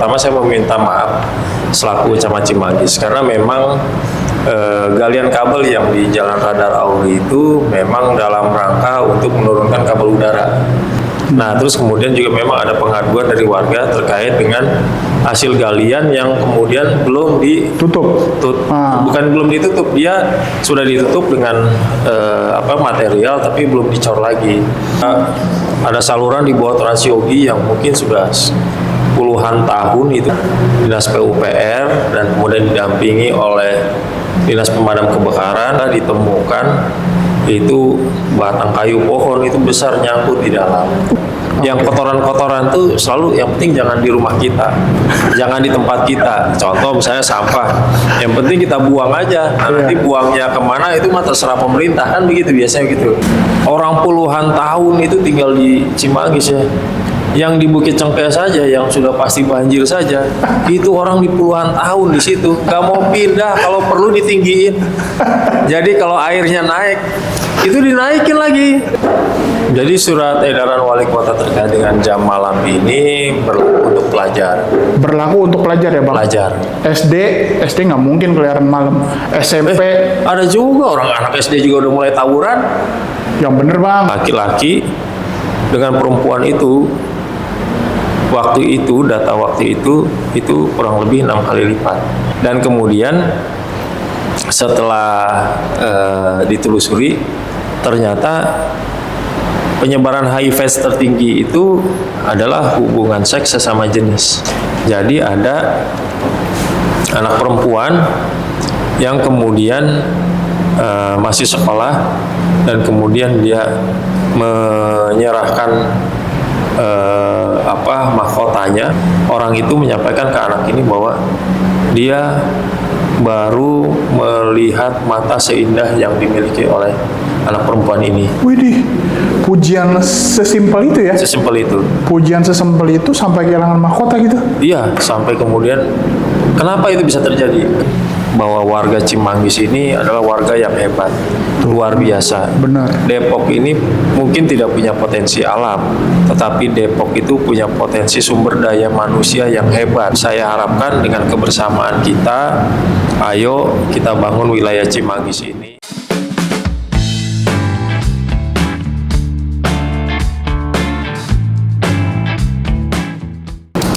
pertama saya meminta maaf selaku Camat Cimanggis karena memang galian kabel yang di Jalan Radar Auri itu memang dalam rangka untuk menurunkan kabel udara. Nah, terus kemudian juga memang ada pengaduan dari warga terkait dengan hasil galian yang kemudian belum ditutup. Bukan belum ditutup, dia sudah ditutup dengan material tapi belum dicor lagi. Ada saluran di bawah Transyogi yang mungkin sudah puluhan tahun itu Dinas PUPR dan kemudian didampingi oleh Dinas Pemadam Kebakaran ditemukan itu batang kayu pohon itu besar nyangkut di dalam. Yang kotoran-kotoran tuh selalu yang penting jangan di rumah kita, jangan di tempat kita. Contoh misalnya sampah, yang penting kita buang aja. Nanti buangnya kemana itu mah terserah pemerintah kan begitu biasanya gitu. Orang puluhan tahun itu tinggal di Cimanggis ya. Yang di Bukit Cengkeh saja yang sudah pasti banjir saja itu orang di puluhan tahun di situ nggak mau pindah, kalau perlu ditinggiin. Jadi kalau airnya naik itu dinaikin lagi. Jadi surat edaran wali kota terkait dengan jam malam ini berlaku untuk pelajar. Berlaku untuk pelajar ya Bang? Pelajar. SD nggak mungkin keliaran malam. SMP ada juga orang anak SD juga udah mulai tawuran. Yang bener Bang. Laki-laki dengan perempuan itu data waktu itu kurang lebih 6 kali lipat. Dan kemudian setelah ditelusuri ternyata penyebaran HIV tertinggi itu adalah hubungan seks sesama jenis. Jadi ada anak perempuan yang kemudian masih sekolah dan kemudian dia menyerahkan mahkotanya. Orang itu menyampaikan ke anak ini bahwa dia baru melihat mata seindah yang dimiliki oleh anak perempuan ini. Widih, pujian sesimpel itu ya? Sesimpel itu. Pujian sesimpel itu sampai kehilangan mahkota gitu? Iya, sampai kemudian kenapa itu bisa terjadi? Bahwa warga Cimanggis ini adalah warga yang hebat, luar biasa. Benar. Depok ini mungkin tidak punya potensi alam, tetapi Depok itu punya potensi sumber daya manusia yang hebat. Saya harapkan dengan kebersamaan kita, ayo kita bangun wilayah Cimanggis ini.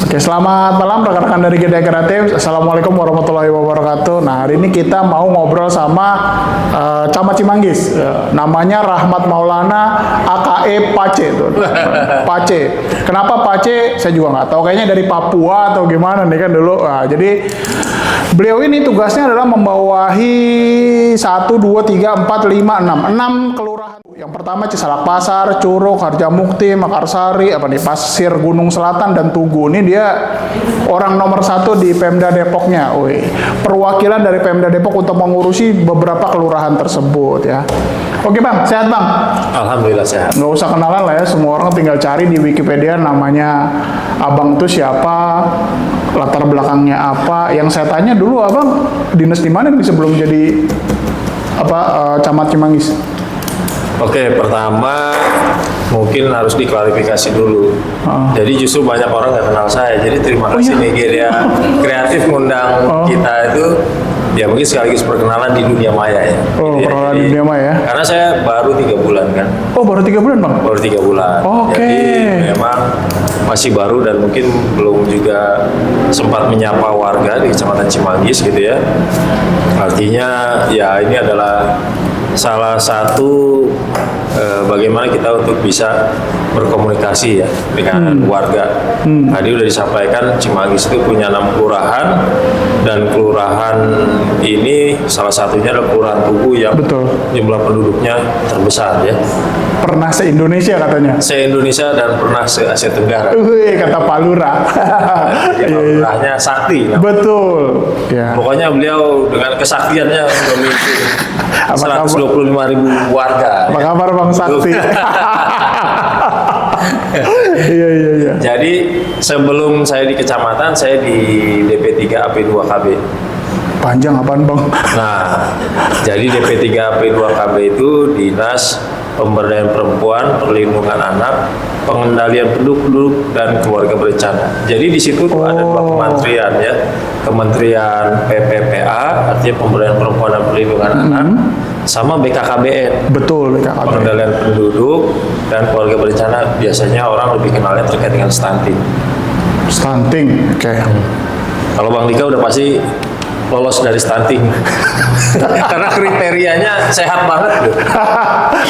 Oke, selamat malam rekan-rekan dari Gede Kreatif. Assalamualaikum warahmatullahi wabarakatuh. Nah, hari ini kita mau ngobrol sama Camat Cimanggis. Namanya Rahmat Maulana, AKE Pace. Pace. Kenapa Pace? Saya juga nggak tahu. Kayaknya dari Papua atau gimana nih kan dulu. Nah, jadi beliau ini tugasnya adalah membawahi 1, 2, 3, 4, 5, 6 kelurahan. Yang pertama Cisalak Pasar, Curug, Harjamukti, Makarsari, Pasir Gunung Selatan, dan Tugu. Ini dia orang nomor 1 di Pemda Depoknya. Perwakilan dari Pemda Depok untuk mengurusi beberapa kelurahan tersebut ya. Oke Bang, sehat Bang? Alhamdulillah sehat. Nggak usah kenalan lah ya, semua orang tinggal cari di Wikipedia namanya Abang itu siapa, latar belakangnya apa. Yang saya tanya dulu, Abang dinas di mana nih sebelum jadi Camat Cimanggis? Oke, pertama mungkin harus diklarifikasi dulu. Jadi justru banyak orang nggak kenal saya. Jadi terima kasih nih Gede Kreatif ngundang kita itu. Ya mungkin sekaligus perkenalan di dunia maya ya. Perkenalan di dunia maya. Karena saya baru 3 bulan kan. Oh, baru 3 bulan Bang? Baru 3 bulan. Oke. Jadi memang masih baru dan mungkin belum juga sempat menyapa warga di Kecamatan Cimanggis gitu ya. Artinya ya ini adalah salah satu bagaimana kita untuk bisa berkomunikasi ya dengan warga. Tadi udah disampaikan Cimanggis itu punya 6 kelurahan dan kelurahan ini salah satunya adalah Kelurahan Tugu yang jumlah penduduknya terbesar ya. Pernah se-Indonesia katanya? Se-Indonesia dan pernah se-Asia Tenggara. Kata Pak Lurah. Lurahnya sakti. Betul. Ya. Pokoknya beliau dengan kesaktiannya memimpin 125.000 warga. Apa kabar Bang Sakti? Iya. Jadi sebelum saya di kecamatan, saya di DP3 AP2KB. Panjang apaan Bang? Nah, jadi DP3 AP2KB itu dinas pemberdayaan perempuan, perlindungan anak, pengendalian penduduk dan keluarga berencana. Jadi di situ tuh ada 2 kementerian ya, Kementerian PPPA artinya pemberdayaan perempuan dan perlindungan anak, sama BKKBN. Betul, BKKBN. Pengendalian penduduk dan keluarga berencana, biasanya orang lebih kenalnya terkait dengan stunting. Stunting, oke. Kalau Bang Dika udah pasti lolos dari stunting. Karena kriterianya sehat banget.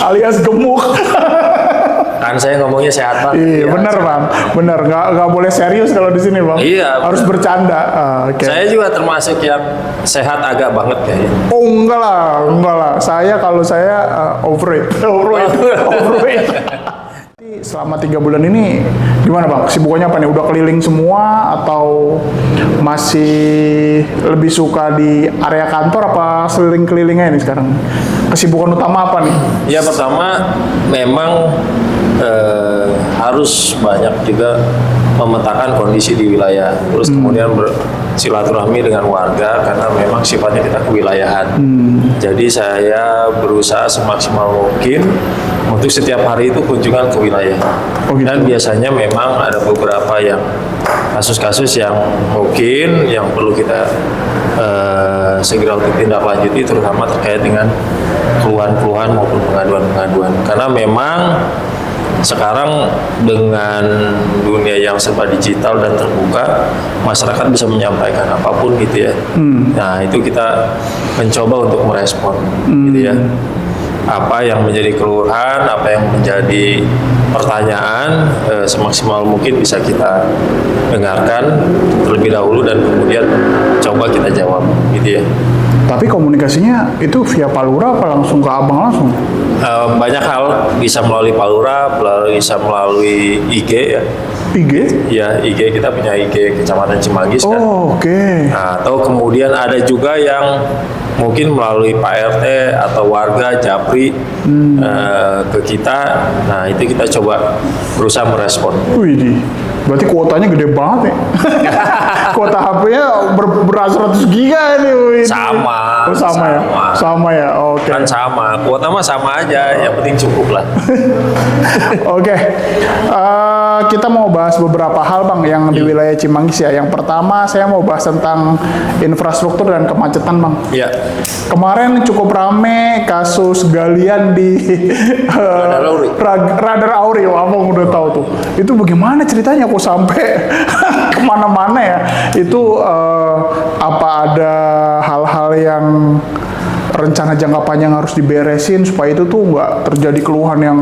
Alias gemuk. Kan saya ngomongnya sehat banget. Iya, Ya, bener bang, bener. Nggak boleh serius kalau di sini bang. Iya, harus bener. bercanda. Oke. Saya juga termasuk yang sehat agak banget kayaknya. Oh enggak lah. Kalau saya overweight. Selama 3 bulan ini gimana bang? Kesibukannya apa nih? Udah keliling semua atau masih lebih suka di area kantor apa keliling-kelilingnya ini sekarang? Kesibukan utama apa nih? Ya pertama memang harus banyak juga memetakan kondisi di wilayah, terus kemudian bersilaturahmi dengan warga karena memang sifatnya kita kewilayahan. Jadi saya berusaha semaksimal mungkin untuk setiap hari itu kunjungan ke wilayah. Oh, gitu. Dan biasanya memang ada beberapa yang kasus-kasus yang mungkin yang perlu kita segera untuk tindak lanjuti, terutama terkait dengan keluhan-keluhan maupun pengaduan-pengaduan. Karena memang sekarang dengan dunia yang serba digital dan terbuka, masyarakat bisa menyampaikan apapun gitu ya. Nah itu kita mencoba untuk merespon gitu ya. Apa yang menjadi keluhan, apa yang menjadi pertanyaan, semaksimal mungkin bisa kita dengarkan terlebih dahulu dan kemudian coba kita jawab gitu ya. Tapi komunikasinya itu via Palura apa langsung ke abang langsung? Banyak hal, bisa melalui Palura, bisa melalui IG ya. IG? Ya, IG kita punya IG Kecamatan Cimanggis kan. Oh, oke. Nah, atau kemudian ada juga yang mungkin melalui Pak RT atau warga Japri ke kita. Nah, itu kita coba berusaha merespon. Wih, berarti kuotanya gede banget ya. Kuota HP-nya beratus-ratus giga ini. Wih. Sama. Oh, sama ya? Sama ya, oke. Kan sama, kuota mah sama aja, yang penting cukup lah. Oke, kita mau bahas beberapa hal bang yang di wilayah Cimanggis ya. Yang pertama saya mau bahas tentang infrastruktur dan kemacetan bang. Iya. Kemarin cukup rame kasus galian di Radar Auri. Wah, abang udah tahu tuh. Itu bagaimana ceritanya kok sampai kemana-mana ya? Itu apa ada hal-hal yang rencana jangka panjang harus diberesin supaya itu tuh nggak terjadi keluhan yang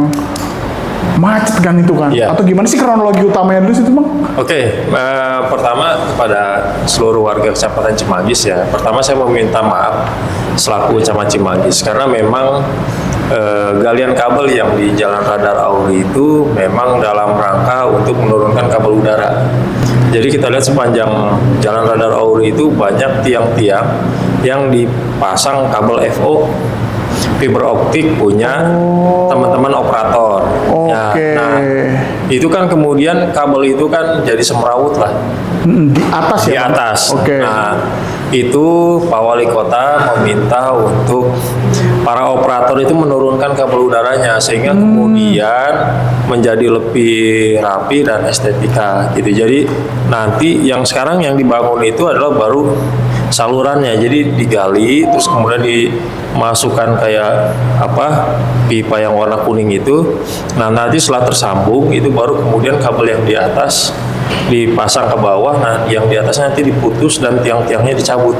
macet kan itu kan? Iya. Atau gimana sih kronologi utamanya dulu situ bang? Oke, pertama kepada seluruh warga Kecamatan Cimanggis ya. Pertama saya mau minta maaf selaku Camat Cimanggis karena memang galian kabel yang di Jalan Radar Auri itu memang dalam rangka untuk menurunkan kabel udara. Jadi kita lihat sepanjang Jalan Radar Auri itu banyak tiang-tiang yang dipasang kabel FO fiber optik punya teman-teman operator. Oke. Nah, itu kan kemudian kabel itu kan jadi semrawut lah. Di atas ya? Di Bang? atas. Oke. Nah, itu Pak Wali Kota meminta untuk para operator itu menurunkan kabel udaranya sehingga kemudian menjadi lebih rapi dan estetika gitu. Jadi nanti yang sekarang yang dibangun itu adalah baru salurannya, jadi digali terus kemudian dimasukkan kayak apa pipa yang warna kuning itu. Nah nanti setelah tersambung itu baru kemudian kabel yang di atas dipasang ke bawah. Nah yang di atas nanti diputus dan tiang-tiangnya dicabut.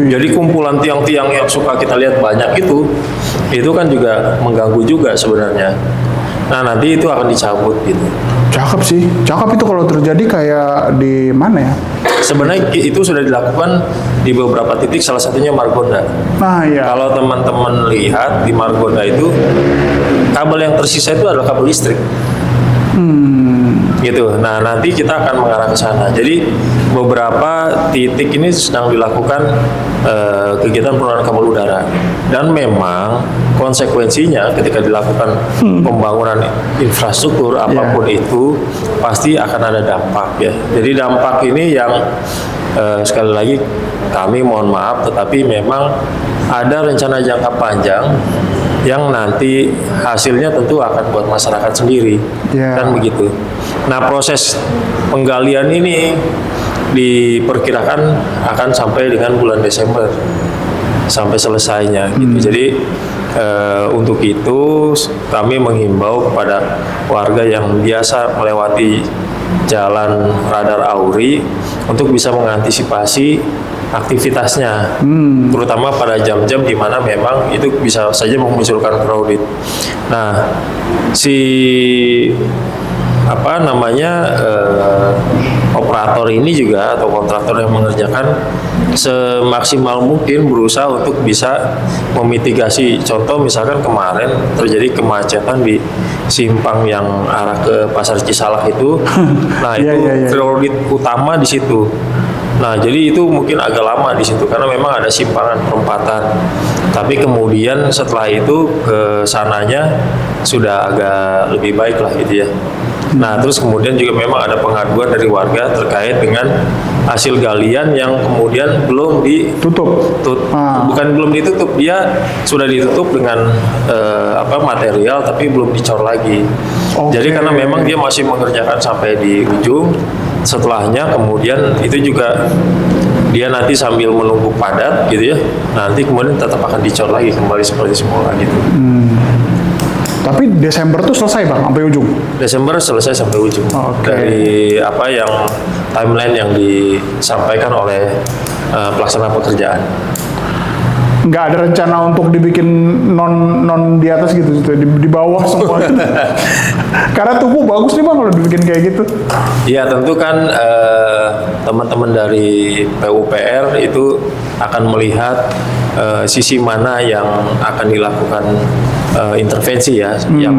Jadi kumpulan tiang-tiang yang suka kita lihat banyak itu kan juga mengganggu juga sebenarnya. Nah nanti itu akan dicabut gitu. Cakep sih, cakep itu kalau terjadi kayak di mana ya? Sebenarnya itu sudah dilakukan di beberapa titik, salah satunya Margonda. Nah ya. Kalau teman-teman lihat di Margonda itu kabel yang tersisa itu adalah kabel listrik. Gitu. Nah nanti kita akan mengarah ke sana. Jadi beberapa titik ini sedang dilakukan kegiatan penurunan kabel udara. Dan memang konsekuensinya ketika dilakukan pembangunan infrastruktur apapun itu pasti akan ada dampak ya. Jadi dampak ini yang sekali lagi kami mohon maaf, tetapi memang ada rencana jangka panjang yang nanti hasilnya tentu akan buat masyarakat sendiri, Ya. kan begitu. Nah, proses penggalian ini diperkirakan akan sampai dengan bulan Desember sampai selesainya gitu. Jadi untuk itu kami menghimbau kepada warga yang biasa melewati jalan Radar Auri untuk bisa mengantisipasi aktivitasnya, terutama pada jam-jam di mana memang itu bisa saja memunculkan crowded. Nah, operator ini juga atau kontraktor yang mengerjakan semaksimal mungkin berusaha untuk bisa memitigasi. Contoh misalkan kemarin terjadi kemacetan di simpang yang arah ke Pasar Cisalak itu, nah itu crowded utama di situ. Nah, jadi itu mungkin agak lama di situ karena memang ada simpangan perempatan. Tapi kemudian setelah itu ke sananya sudah agak lebih baik lah gitu ya. Nah, terus kemudian juga memang ada pengaduan dari warga terkait dengan hasil galian yang kemudian belum ditutup. Bukan belum ditutup, dia sudah ditutup dengan material tapi belum dicor lagi. Jadi karena memang dia masih mengerjakan sampai di ujung, setelahnya kemudian itu juga dia nanti sambil menunggu padat gitu ya, nanti kemudian tetap akan dicor lagi kembali seperti semula gitu. Tapi Desember tuh selesai Bang, sampai ujung? Desember selesai sampai ujung. Dari apa yang timeline yang disampaikan oleh pelaksana pekerjaan. Nggak ada rencana untuk dibikin non di atas gitu, di bawah semua. Karena tubuh bagus nih Bang kalau dibikin kayak gitu. Iya, tentu kan teman-teman dari PUPR itu akan melihat sisi mana yang akan dilakukan intervensi ya. Yang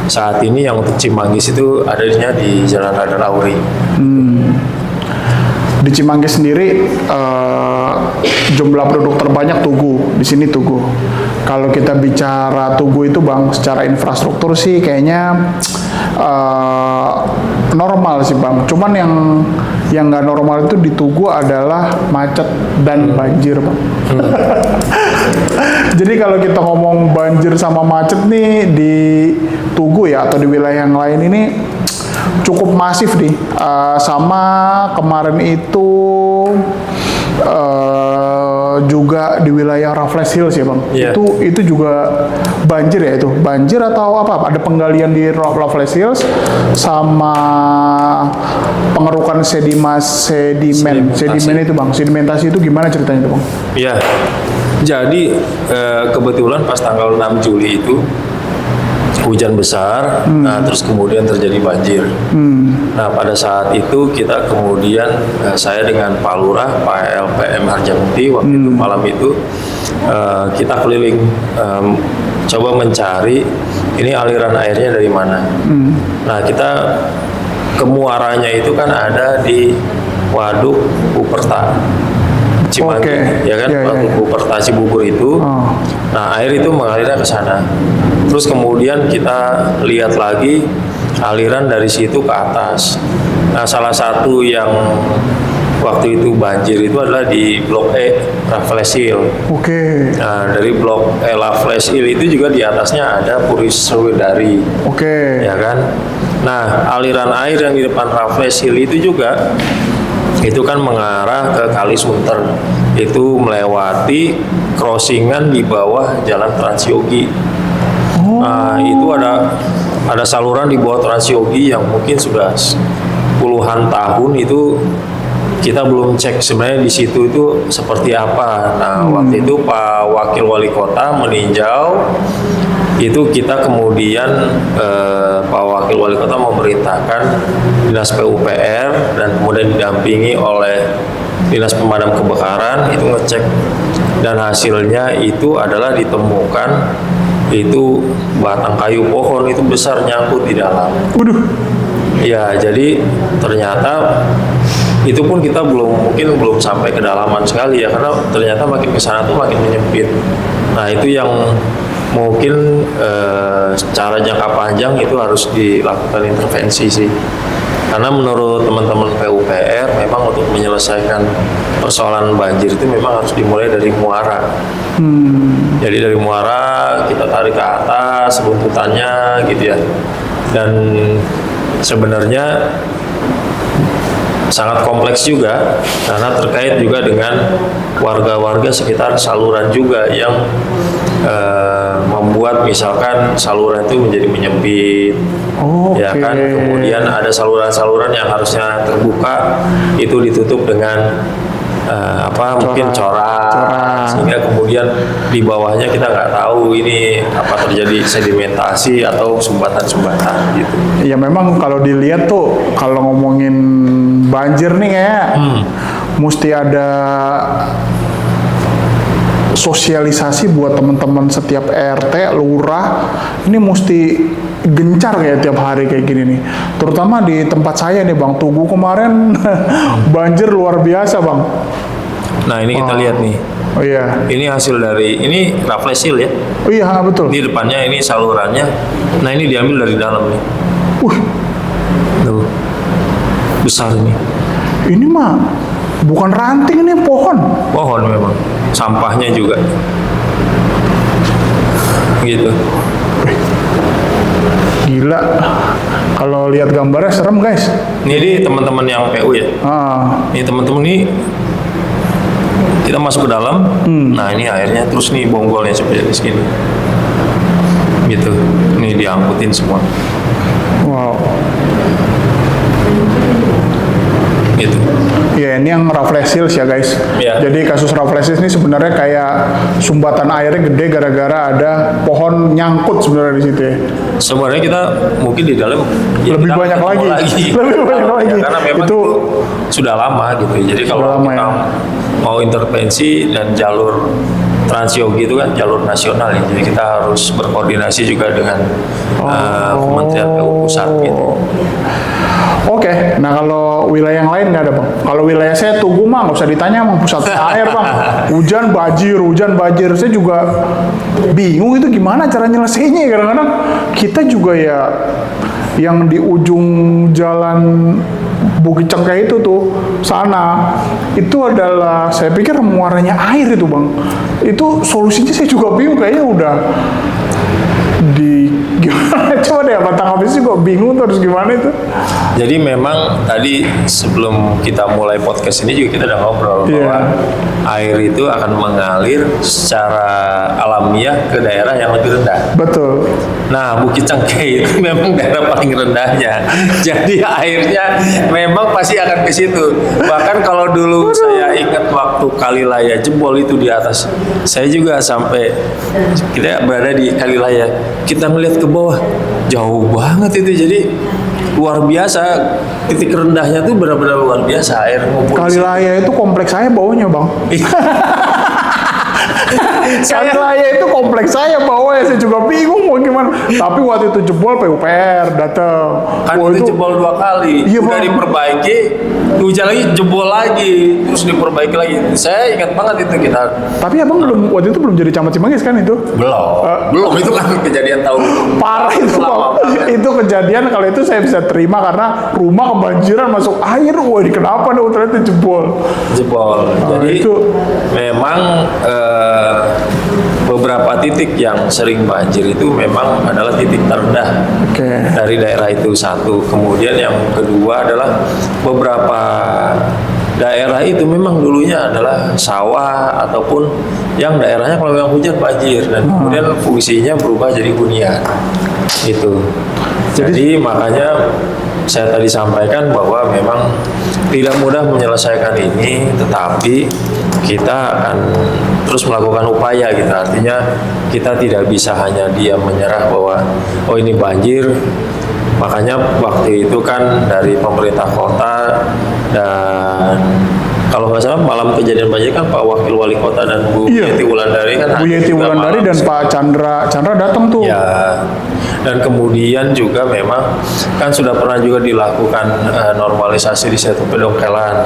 saat ini yang untuk Cimanggis itu adanya di Jalan Radar Auri. Di Cimanggis sendiri jumlah penduduk terbanyak Tugu, di sini Tugu. Kalau kita bicara Tugu itu Bang, secara infrastruktur sih kayaknya normal sih Bang. Cuman yang nggak normal itu di Tugu adalah macet dan banjir Bang. Jadi kalau kita ngomong banjir sama macet nih di Tugu ya atau di wilayah yang lain ini cukup masif nih. Sama kemarin itu juga di wilayah Raffles Hills ya Bang. Itu juga banjir ya itu. Banjir atau apa? Ada penggalian di Raffles Hills sama pengerukan sedimen itu Bang. Sedimentasi itu gimana ceritanya itu Bang? Iya. Jadi kebetulan pas tanggal 6 Juli itu hujan besar, nah terus kemudian terjadi banjir. Nah pada saat itu kita kemudian saya dengan Pak Lurah, Pak LPM Harjamukti waktu itu malam itu kita keliling coba mencari ini aliran airnya dari mana. Nah kita kemuaranya itu kan ada di Waduk Buperta Cimanggis, ya kan, Waduk Buperta Cibubur itu. Nah air itu mengalirnya ke sana. Terus kemudian kita lihat lagi aliran dari situ ke atas. Nah, salah satu yang waktu itu banjir itu adalah di Blok E Raffles Hill. Nah, dari Blok E Raffles Hill itu juga di atasnya ada Puri Sriwedari. Ya kan? Nah, aliran air yang di depan Raffles Hill itu juga itu kan mengarah ke Kali Sunter. Itu melewati crossingan di bawah Jalan Transyogi. Nah, itu ada saluran di bawah Transyogi yang mungkin sudah puluhan tahun itu kita belum cek sebenarnya di situ itu seperti apa. Nah, waktu itu Pak Wakil Wali Kota meninjau, itu kita kemudian Pak Wakil Wali Kota memerintahkan Dinas PUPR dan kemudian didampingi oleh Dinas Pemadam Kebakaran itu ngecek, dan hasilnya itu adalah ditemukan itu batang kayu pohon itu besar nyangkut di dalam. Ya, jadi ternyata itu pun kita belum sampai kedalaman sekali ya, karena ternyata makin ke sana tuh makin menyempit. Nah, itu yang mungkin secara jangka panjang itu harus dilakukan intervensi sih. Karena menurut teman-teman PUPR memang untuk menyelesaikan persoalan banjir itu memang harus dimulai dari muara. Jadi dari muara kita tarik ke atas runtutannya gitu ya. Dan sebenarnya sangat kompleks juga karena terkait juga dengan warga-warga sekitar saluran juga yang membuat misalkan saluran itu menjadi menyempit, ya kan. Kemudian ada saluran-saluran yang harusnya terbuka itu ditutup dengan mungkin corak, sehingga kemudian di bawahnya kita nggak tahu ini apa terjadi sedimentasi atau sumbatan-sumbatan gitu. Ya memang kalau dilihat tuh kalau ngomongin banjir nih kayak mesti ada sosialisasi buat teman-teman setiap RT, lurah, ini mesti gencar kayak tiap hari kayak gini nih. Terutama di tempat saya nih Bang, Tugu kemarin banjir luar biasa Bang. Nah ini kita lihat nih. Oh iya. Ini hasil dari, ini raflesil ya. Oh iya betul. Di depannya ini salurannya. Nah ini diambil dari dalam nih. Tuh. Besar ini. Ini mah bukan ranting, ini pohon. Pohon memang. Sampahnya juga. Gitu. Gila. Kalau lihat gambarnya serem guys. Ini teman-teman yang PU ya. Ini teman-teman ini kita masuk ke dalam. Nah ini airnya terus nih bonggolnya seperti di sini. Gitu. Ini diangkutin semua. Wow. Gitu. Ya ini yang raflesil ya guys. Ya. Jadi kasus raflesil ini sebenarnya kayak sumbatan airnya gede gara-gara ada pohon nyangkut sebenarnya di situ ya. Sebenarnya kita mungkin di dalam ya Lebih banyak lagi. Lebih banyak lagi. Ya, karena memang itu sudah lama gitu. Jadi kalau kita mau intervensi dan jalur Transyogi itu kan jalur nasional ya. Jadi kita harus berkoordinasi juga dengan Kementerian PU pusat gitu. Oke, nah kalau wilayah yang lain nggak ada Bang? Kalau wilayah saya Tugu mah nggak usah ditanya Bang, pusat air Bang. Hujan banjir. Saya juga bingung itu gimana cara nyelesainya. Kadang-kadang kita juga ya yang di ujung jalan Bukit Cengkeh itu tuh sana itu adalah saya pikir muaranya air itu Bang. Itu solusinya saya juga bingung, kayaknya udah di gimana coba deh apa tanggapnya sih, kok bingung terus gimana itu. Jadi memang tadi sebelum kita mulai podcast ini juga kita udah ngobrol bahwa air itu akan mengalir secara alamiah ke daerah yang lebih rendah. Betul. Nah, Bukit Cengkeh itu memang daerah paling rendahnya. Jadi airnya memang pasti akan ke situ. Bahkan kalau dulu saya ingat waktu Kalilaya jebol itu di atas, saya juga sampai kita berada di Kalilaya, kita ngelihat ke bawah jauh banget itu. Jadi luar biasa, titik rendahnya tuh benar-benar luar biasa air ngumpul. Kalilaya itu kompleks saya bawahnya Bang. Kalilaya itu kompleks saya bawahnya, saya juga bingung mau gimana. Tapi waktu itu jebol PUPR datang. Kan itu jebol 2 kali. Iya, udah Bang. diperbaiki, hujan lagi jebol lagi, terus diperbaiki lagi. Saya ingat banget itu kita. Tapi Abang waktu itu belum jadi camat Cimanggis kan itu? Belum itu kan kejadian tahun Parah itu lama Bang. banget. Itu kejadian, kalau itu saya bisa terima karena rumah kebanjiran masuk air. Wah, ini kenapa nih ternyata jebol. Jadi itu memang beberapa titik yang sering banjir itu memang adalah titik terendah dari daerah itu satu. Kemudian yang kedua adalah beberapa daerah itu memang dulunya adalah sawah ataupun yang daerahnya kalau memang hujan banjir dan kemudian fungsinya berubah jadi hunian itu. Jadi makanya saya tadi sampaikan bahwa memang tidak mudah menyelesaikan ini, tetapi kita akan terus melakukan upaya gitu. Artinya kita tidak bisa hanya diam menyerah bahwa oh ini banjir. Makanya waktu itu kan dari pemerintah kota dan kalau nggak salah malam kejadian banjir kan Pak Wakil Wali Kota dan Bu Yeti Wulandari kan. Bu Yeti Wulandari dan Pak Chandra datang tuh. Ya. Dan kemudian juga memang kan sudah pernah juga dilakukan normalisasi di Setu Pedongkelan.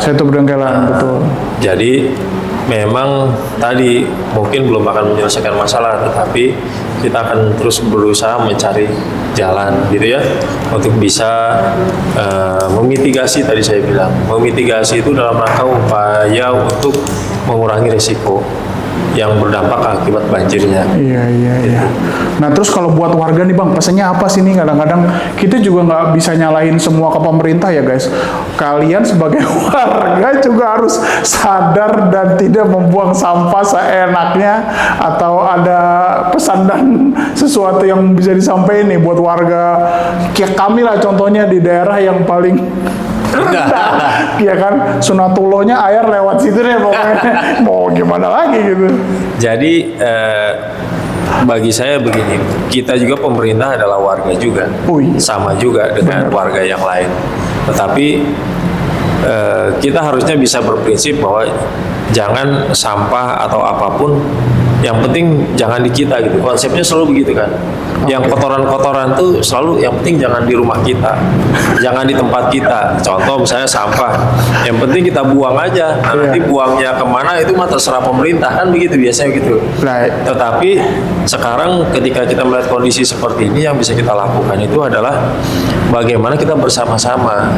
Betul. Jadi memang tadi mungkin belum akan menyelesaikan masalah, tetapi kita akan terus berusaha mencari jalan gitu ya untuk bisa memitigasi, tadi saya bilang memitigasi itu dalam rangka upaya untuk mengurangi risiko yang berdampak akibat banjirnya. Iya. Nah terus kalau buat warga nih Bang, pesannya apa sih nih? Kadang-kadang kita juga nggak bisa nyalahin semua ke pemerintah ya guys. Kalian sebagai warga juga harus sadar dan tidak membuang sampah seenaknya, atau ada pesan dan sesuatu yang bisa disampaikan nih buat warga kayak kami lah, contohnya di daerah yang paling rendah, ya kan, sunatullahnya air lewat situ deh pokoknya. Mau gimana lagi gitu. Jadi bagi saya begini, kita juga pemerintah adalah warga juga, sama juga dengan warga yang lain. Tetapi kita harusnya bisa berprinsip bahwa jangan sampah atau apapun, yang penting jangan di kita gitu. Konsepnya selalu begitu kan. Yang kotoran-kotoran tuh selalu yang penting jangan di rumah kita, jangan di tempat kita. Contoh misalnya sampah, yang penting kita buang aja. Nah, nanti buangnya kemana itu mah terserah pemerintah, kan begitu biasanya gitu. Tetapi sekarang ketika kita melihat kondisi seperti ini, yang bisa kita lakukan itu adalah bagaimana kita bersama-sama,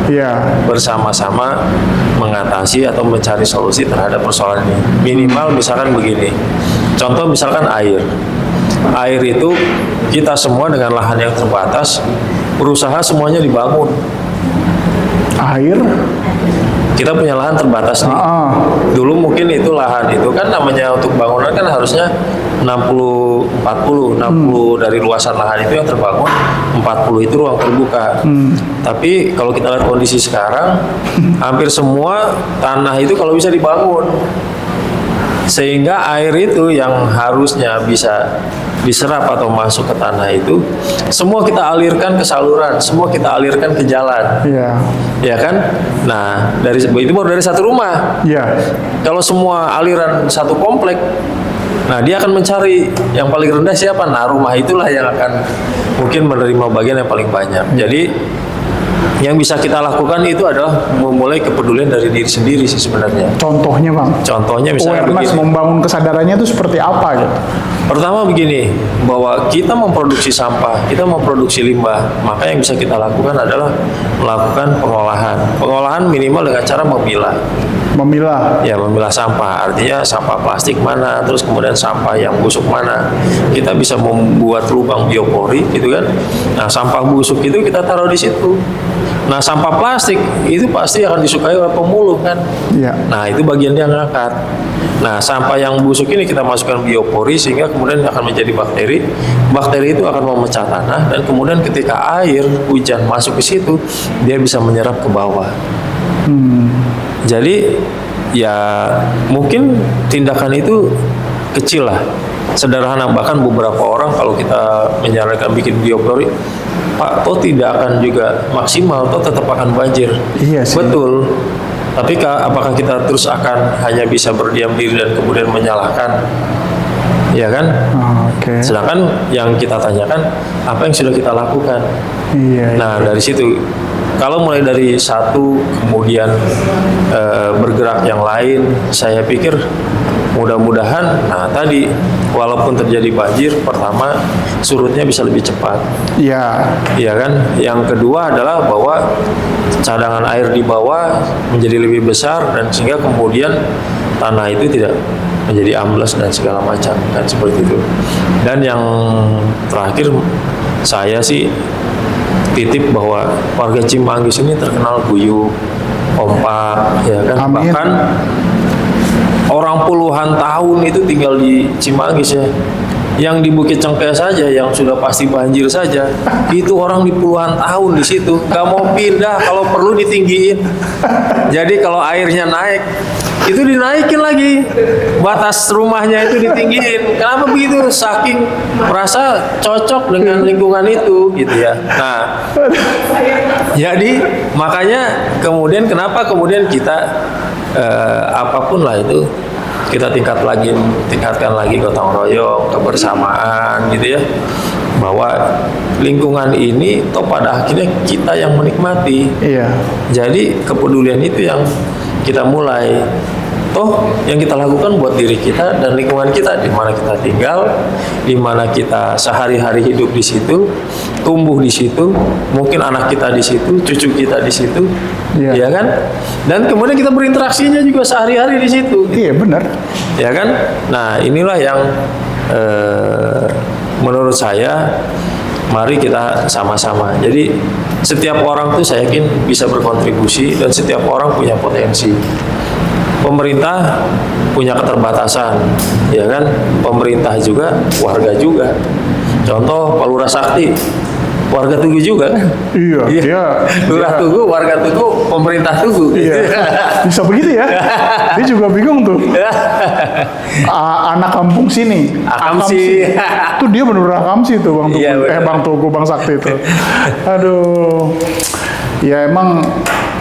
bersama-sama mengatasi atau mencari solusi terhadap persoalan ini. Minimal misalkan begini, contoh misalkan air. Air itu kita semua dengan lahan yang terbatas berusaha semuanya dibangun. Air? Kita punya lahan terbatas nih. Dulu mungkin itu lahan itu kan namanya untuk bangunan kan harusnya 60-40, 60 dari luasan lahan itu yang terbangun, 40 itu ruang terbuka. Tapi kalau kita lihat kondisi sekarang, hampir semua tanah itu kalau bisa dibangun. Sehingga air itu yang harusnya bisa diserap atau masuk ke tanah itu, semua kita alirkan ke saluran, semua kita alirkan ke jalan. Ya kan? Nah, itu baru dari satu rumah. Kalau semua aliran satu komplek, nah dia akan mencari yang paling rendah siapa? Nah, rumah itulah yang akan mungkin menerima bagian yang paling banyak. Jadi yang bisa kita lakukan itu adalah memulai kepedulian dari diri sendiri sih sebenarnya. Contohnya Bang? Contohnya misalnya awareness, begini, membangun kesadarannya itu seperti apa gitu? Pertama begini, bahwa kita memproduksi sampah, kita memproduksi limbah, maka yang bisa kita lakukan adalah melakukan pengolahan. Pengolahan minimal dengan cara memilah. Ya, memilah sampah. Artinya sampah plastik mana, terus kemudian sampah yang busuk mana. Kita bisa membuat lubang biopori, gitu kan. Nah, sampah busuk itu kita taruh di situ. Nah, sampah plastik itu pasti akan disukai oleh pemulung kan. Nah, itu bagian dia ngangkat. Nah, sampah yang busuk ini kita masukkan biopori sehingga kemudian akan menjadi bakteri. Bakteri itu akan memecah tanah dan kemudian ketika air hujan masuk ke situ, dia bisa menyerap ke bawah. Jadi ya mungkin tindakan itu kecil lah, sederhana. Bahkan beberapa orang kalau kita menyarankan bikin biopori, Pak, toh tidak akan juga maksimal, toh tetap akan banjir. Betul. Tapi apakah kita terus akan hanya bisa berdiam diri dan kemudian menyalahkan? Ya kan? Sedangkan yang kita tanyakan, apa yang sudah kita lakukan? Nah, dari situ, kalau mulai dari satu, kemudian bergerak yang lain, saya pikir mudah-mudahan, nah tadi, walaupun terjadi banjir, pertama, surutnya bisa lebih cepat. Iya kan? Yang kedua adalah bahwa cadangan air di bawah menjadi lebih besar dan sehingga kemudian tanah itu tidak menjadi ambles dan segala macam kan, seperti itu. Dan yang terakhir saya sih titip bahwa warga Cimanggis ini terkenal guyup, kompak, ya kan. Bahkan orang puluhan tahun itu tinggal di Cimanggis ya. Yang di Bukit Cengkeh saja yang sudah pasti banjir saja, itu orang di puluhan tahun di situ, nggak mau pindah, kalau perlu ditinggiin. Jadi kalau airnya naik, itu dinaikin lagi, batas rumahnya itu ditinggiin. Kenapa begitu? Saking merasa cocok dengan lingkungan itu, gitu ya. Nah, jadi makanya kemudian kenapa kemudian kita apapun lah itu, kita tingkatkan lagi gotong royong, kebersamaan gitu ya, bahwa lingkungan ini toh pada akhirnya kita yang menikmati. Jadi kepedulian itu yang kita mulai. Toh yang kita lakukan buat diri kita dan lingkungan kita, di mana kita tinggal, di mana kita sehari-hari hidup di situ, tumbuh di situ, mungkin anak kita di situ, cucu kita di situ, ya kan? Dan kemudian kita berinteraksinya juga sehari-hari di situ. Iya benar. Ya kan? Nah inilah yang menurut saya mari kita sama-sama. Jadi setiap orang tuh saya yakin bisa berkontribusi dan setiap orang punya potensi. Pemerintah punya keterbatasan, ya kan? Pemerintah juga, warga juga. Contoh Pak Lurah Sakti, warga Tugu juga kan? Iya. Lurah Tugu, warga Tugu, pemerintah Tugu. Iya. Bisa begitu ya? Dia juga bingung tuh. Anak kampung sini. Akamsi. Itu dia benar-benar Akamsi tuh Bang Tugu. Iya, Bang Tugu, Bang Sakti itu. Aduh. Ya emang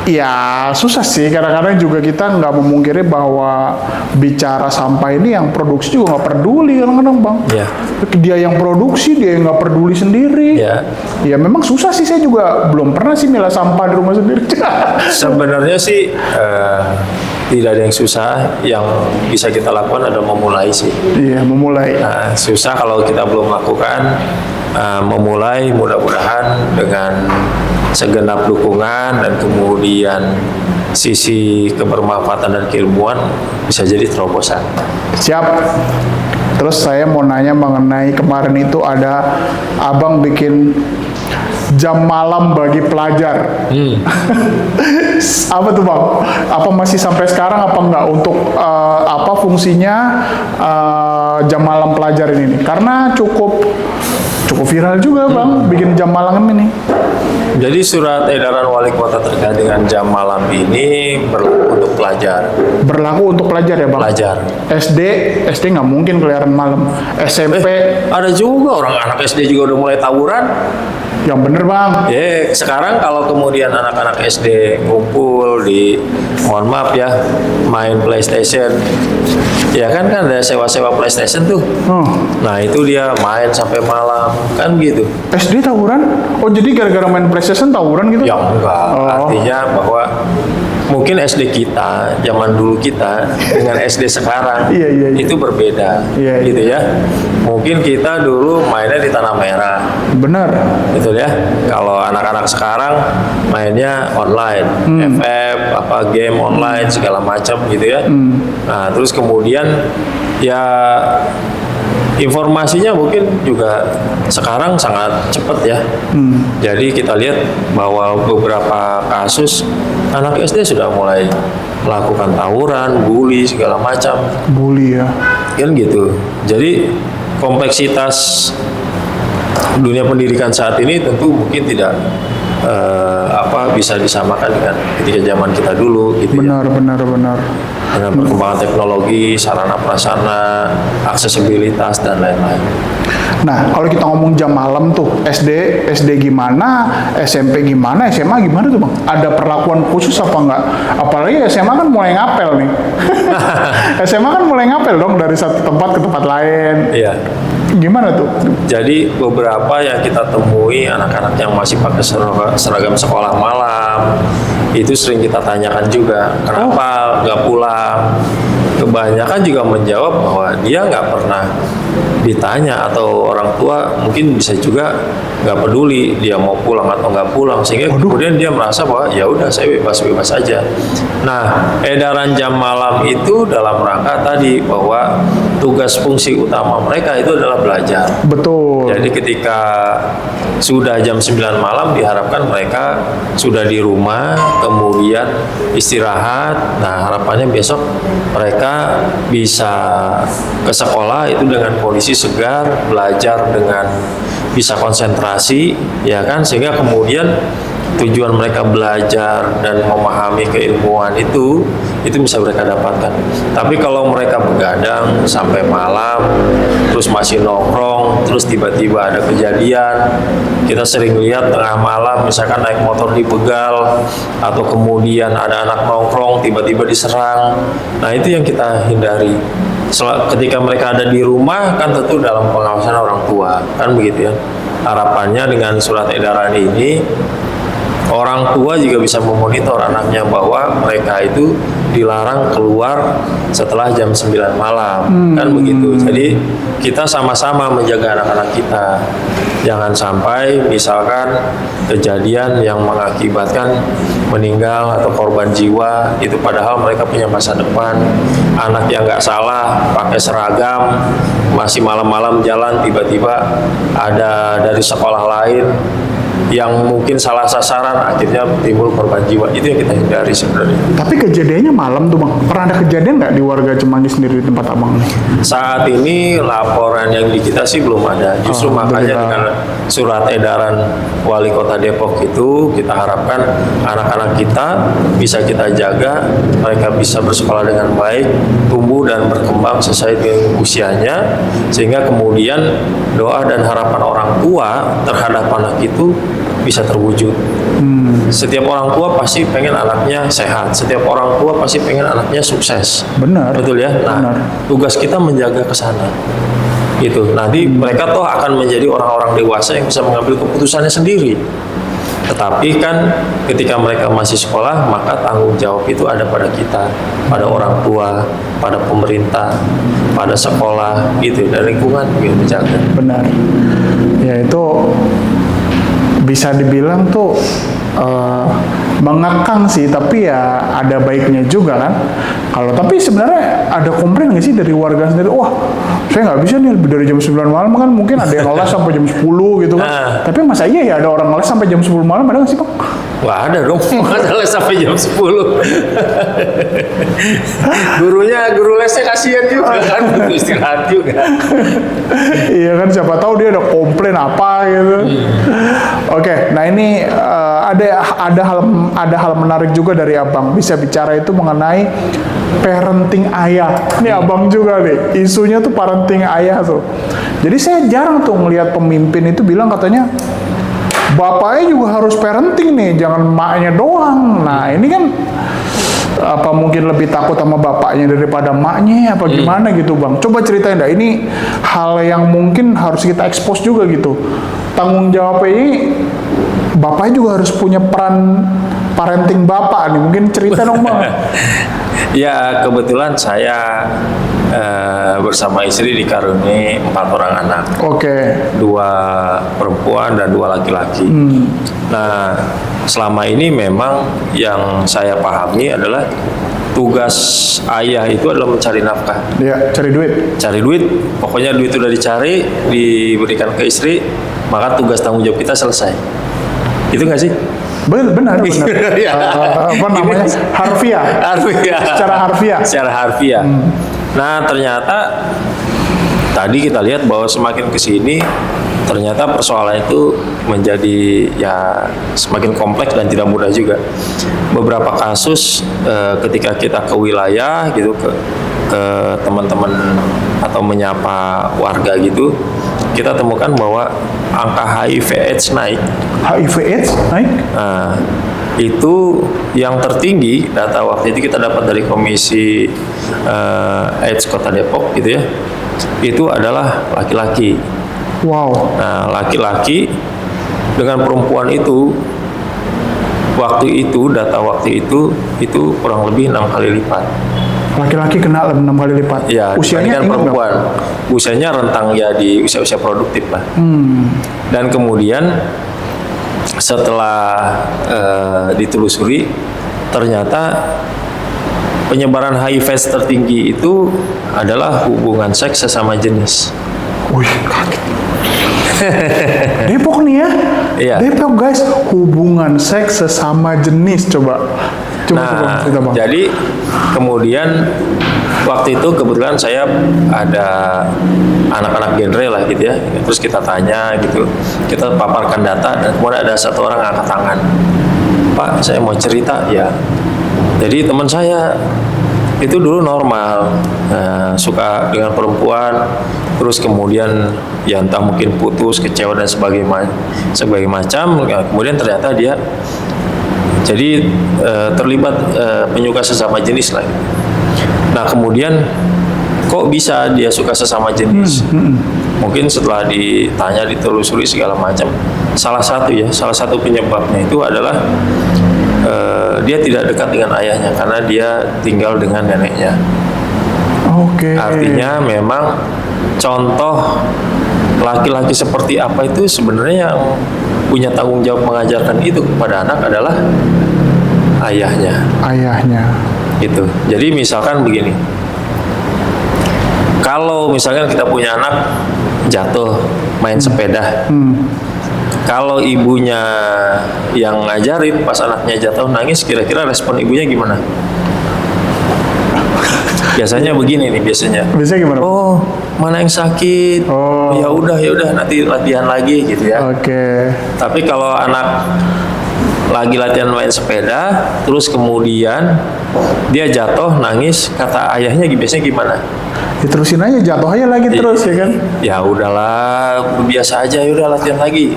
ya susah sih, kadang-kadang juga kita nggak memungkiri bahwa bicara sampah ini yang produksi juga nggak peduli kadang-kadang Bang. Iya. Dia yang produksi, dia yang nggak peduli sendiri. Iya. Ya memang susah sih, saya juga belum pernah sih milah sampah di rumah sendiri. Sebenarnya sih tidak ada yang susah, yang bisa kita lakukan adalah memulai sih. Iya, memulai. Nah, susah kalau kita belum melakukan. Memulai mudah-mudahan dengan segenap dukungan dan kemudian sisi kebermanfaatan dan keilmuan bisa jadi terobosan. Siap. Terus saya mau nanya mengenai kemarin itu ada abang bikin jam malam bagi pelajar. Apa tuh Bang? Apa masih sampai sekarang apa enggak untuk apa fungsinya jam malam pelajar ini nih? Karena cukup viral juga Bang bikin jam malam ini. Jadi surat edaran wali kota terkait dengan jam malam ini berlaku untuk pelajar. Berlaku untuk pelajar ya Bang? Pelajar. SD nggak mungkin keliaran malam. SMP Ada juga orang anak SD juga udah mulai tawuran. yang bener Bang. Ya, sekarang kalau kemudian anak-anak SD ngumpul di, mohon maaf ya, main PlayStation, ya kan ada sewa-sewa PlayStation tuh. Nah itu dia main sampai malam, kan gitu. SD tawuran? Oh jadi gara-gara main PlayStation tawuran gitu? Ya enggak, artinya bahwa mungkin SD kita, zaman dulu kita dengan SD sekarang Iya. itu berbeda, Iya. gitu ya. Mungkin kita dulu mainnya di Tanah Merah, Bener. betul ya. Kalau anak-anak sekarang mainnya online, FF, apa game online segala macam gitu ya. Nah terus kemudian ya informasinya mungkin juga sekarang sangat cepat ya. Jadi kita lihat bahwa beberapa kasus anak SD sudah mulai melakukan tawuran, bully segala macam. Bully ya. Kan gitu. Jadi kompleksitas dunia pendidikan saat ini tentu mungkin tidak bisa disamakan dengan ketika zaman kita dulu gitu ya. Benar. Dengan perkembangan teknologi, sarana prasarana, aksesibilitas dan lain-lain. Nah, kalau kita ngomong jam malam tuh, SD gimana, SMP gimana, SMA gimana tuh Bang? Ada perlakuan khusus apa enggak? Apalagi SMA kan mulai ngapel nih. SMA kan mulai ngapel dong dari satu tempat ke tempat lain. Iya. Gimana tuh? Jadi beberapa yang kita temui anak-anak yang masih pakai seragam sekolah malam, itu sering kita tanyakan juga, kenapa nggak pulang? Kebanyakan juga menjawab bahwa dia nggak pernah ditanya, atau orang tua mungkin bisa juga nggak peduli dia mau pulang atau nggak pulang, sehingga kemudian dia merasa bahwa ya udah saya bebas-bebas saja. Nah, edaran jam malam itu dalam rangka tadi bahwa tugas fungsi utama mereka itu adalah belajar. Betul. Jadi ketika sudah jam 9 malam diharapkan mereka sudah di rumah, kemudian istirahat. Nah, harapannya besok mereka bisa ke sekolah itu dengan kondisi segar, belajar dengan bisa konsentrasi, ya kan, sehingga kemudian tujuan mereka belajar dan memahami keilmuan itu bisa mereka dapatkan. Tapi kalau mereka begadang sampai malam, terus masih nongkrong, terus tiba-tiba ada kejadian, kita sering lihat tengah malam misalkan naik motor dibegal, atau kemudian ada anak nongkrong tiba-tiba diserang. Nah itu yang kita hindari. Ketika mereka ada di rumah kan tentu dalam pengawasan orang tua, kan begitu ya. Harapannya dengan surat edaran ini orang tua juga bisa memonitor anaknya bahwa mereka itu dilarang keluar setelah jam 9 malam, kan begitu. Jadi kita sama-sama menjaga anak-anak kita. Jangan sampai misalkan kejadian yang mengakibatkan meninggal atau korban jiwa itu padahal mereka punya masa depan. Anak yang nggak salah pakai seragam masih malam-malam jalan, tiba-tiba ada dari sekolah lain yang mungkin salah sasaran, akhirnya timbul korban jiwa. Itu yang kita hindari sebenarnya. Tapi kejadiannya malam tuh Bang. Pernah ada kejadian nggak di warga Cimanggis sendiri di tempat Abang nih? Saat ini laporan yang di kita sih belum ada. Justru makanya dengan surat edaran Wali Kota Depok itu kita harapkan anak-anak kita bisa kita jaga, mereka bisa bersekolah dengan baik, tumbuh dan berkembang sesuai dengan usianya, sehingga kemudian doa dan harapan orang tua terhadap anak itu bisa terwujud. Setiap orang tua pasti pengen anaknya sehat. Setiap orang tua pasti pengen anaknya sukses. Benar. Betul ya? Nah, Benar. tugas kita menjaga ke sana. Gitu. Nanti mereka toh akan menjadi orang-orang dewasa yang bisa mengambil keputusannya sendiri. Tetapi kan ketika mereka masih sekolah, maka tanggung jawab itu ada pada kita, pada orang tua, pada pemerintah, pada sekolah, gitu, dan lingkungan yang menjaga. Benar. Ya itu bisa dibilang tuh mengekang sih, tapi ya ada baiknya juga kan. Kalau tapi sebenarnya ada komplain nggak sih dari warga sendiri? Wah, saya nggak bisa nih lebih dari jam 9 malam, kan mungkin ada yang les sampai jam 10 gitu kan. Tapi masa iya ya ada orang les sampai jam 10 malam, ada nggak sih Bang? Wah, ada dong, masa les sampai jam 10. Guru lesnya kasihan juga kan, butuh istirahat juga. Iya kan, siapa tahu dia ada komplain apa gitu. Oke, nah ini ada hal menarik juga dari Abang. Bisa bicara itu mengenai parenting ayah. Ini Abang juga nih, isunya tuh parenting ayah tuh. Jadi saya jarang tuh ngelihat pemimpin itu bilang katanya bapaknya juga harus parenting nih, jangan maknya doang. Nah ini kan apa mungkin lebih takut sama bapaknya daripada maknya apa gimana gitu Bang? Coba ceritain dah, ini hal yang mungkin harus kita expose juga gitu. Tanggung jawabnya ini bapaknya juga harus punya peran parenting bapak nih, mungkin cerita dong Bang. Ya kebetulan saya bersama istri dikaruniai 4 orang anak. Oke. 2 perempuan dan 2 laki-laki. Nah, selama ini memang yang saya pahami adalah tugas ayah itu adalah mencari nafkah. Ya, cari duit. Cari duit, pokoknya duit udah dicari, diberikan ke istri, maka tugas tanggung jawab kita selesai. Itu nggak sih? Benar. Ya. Apa namanya? Harfiah. Secara harfiah. Secara harfiah. Nah, ternyata tadi kita lihat bahwa semakin ke sini ternyata persoalan itu menjadi ya semakin kompleks dan tidak mudah juga. Beberapa kasus ketika kita ke wilayah gitu ke teman-teman atau menyapa warga gitu, kita temukan bahwa angka HIV/AIDS naik. HIV/AIDS naik? Nah, itu yang tertinggi data waktu itu kita dapat dari Komisi AIDS Kota Depok gitu ya. Itu adalah laki-laki. Wow. Nah, laki-laki dengan perempuan itu data waktu itu kurang lebih 6 kali lipat. Laki-laki kena 6 kali lipat. Ya, usianya dibandingkan perempuan. Usianya rentang ya di usia-usia produktif lah. Dan kemudian setelah ditelusuri ternyata penyebaran HIV tertinggi itu adalah hubungan seks sesama jenis. Wih, kaget. Depok nih ya? Iya. Depok guys, hubungan seks sesama jenis. Coba cerita Bang. Jadi kemudian waktu itu kebetulan saya ada anak-anak genre lah gitu ya. Terus kita tanya gitu, kita paparkan data dan kemudian ada satu orang angkat tangan. Pak, saya mau cerita ya. Jadi teman saya itu dulu normal, suka dengan perempuan, terus kemudian ya entah mungkin putus, kecewa dan sebagainya macam. Kemudian ternyata dia jadi terlibat penyuka sesama jenis lah. Nah kemudian kok bisa dia suka sesama jenis? Mungkin setelah ditanya, ditelusuri segala macam, salah satu penyebabnya itu adalah dia tidak dekat dengan ayahnya karena dia tinggal dengan neneknya. Oke. Artinya memang contoh laki-laki seperti apa itu sebenarnya yang punya tanggung jawab mengajarkan itu kepada anak adalah ayahnya. Ayahnya. Gitu. Jadi misalkan begini, kalau misalkan kita punya anak jatuh main sepeda, kalau ibunya yang ngajarin pas anaknya jatuh nangis, kira-kira respon ibunya gimana? Biasanya begini nih biasanya. Biasanya gimana? Oh, mana yang sakit? Oh. Ya udah nanti latihan lagi gitu ya. Oke. Tapi kalau anak lagi latihan main sepeda, terus kemudian dia jatuh nangis, kata ayahnya biasanya gimana? Diterusin aja, jatuh aja lagi terus ya kan? Ya udahlah, biasa aja, ya udah latihan lagi.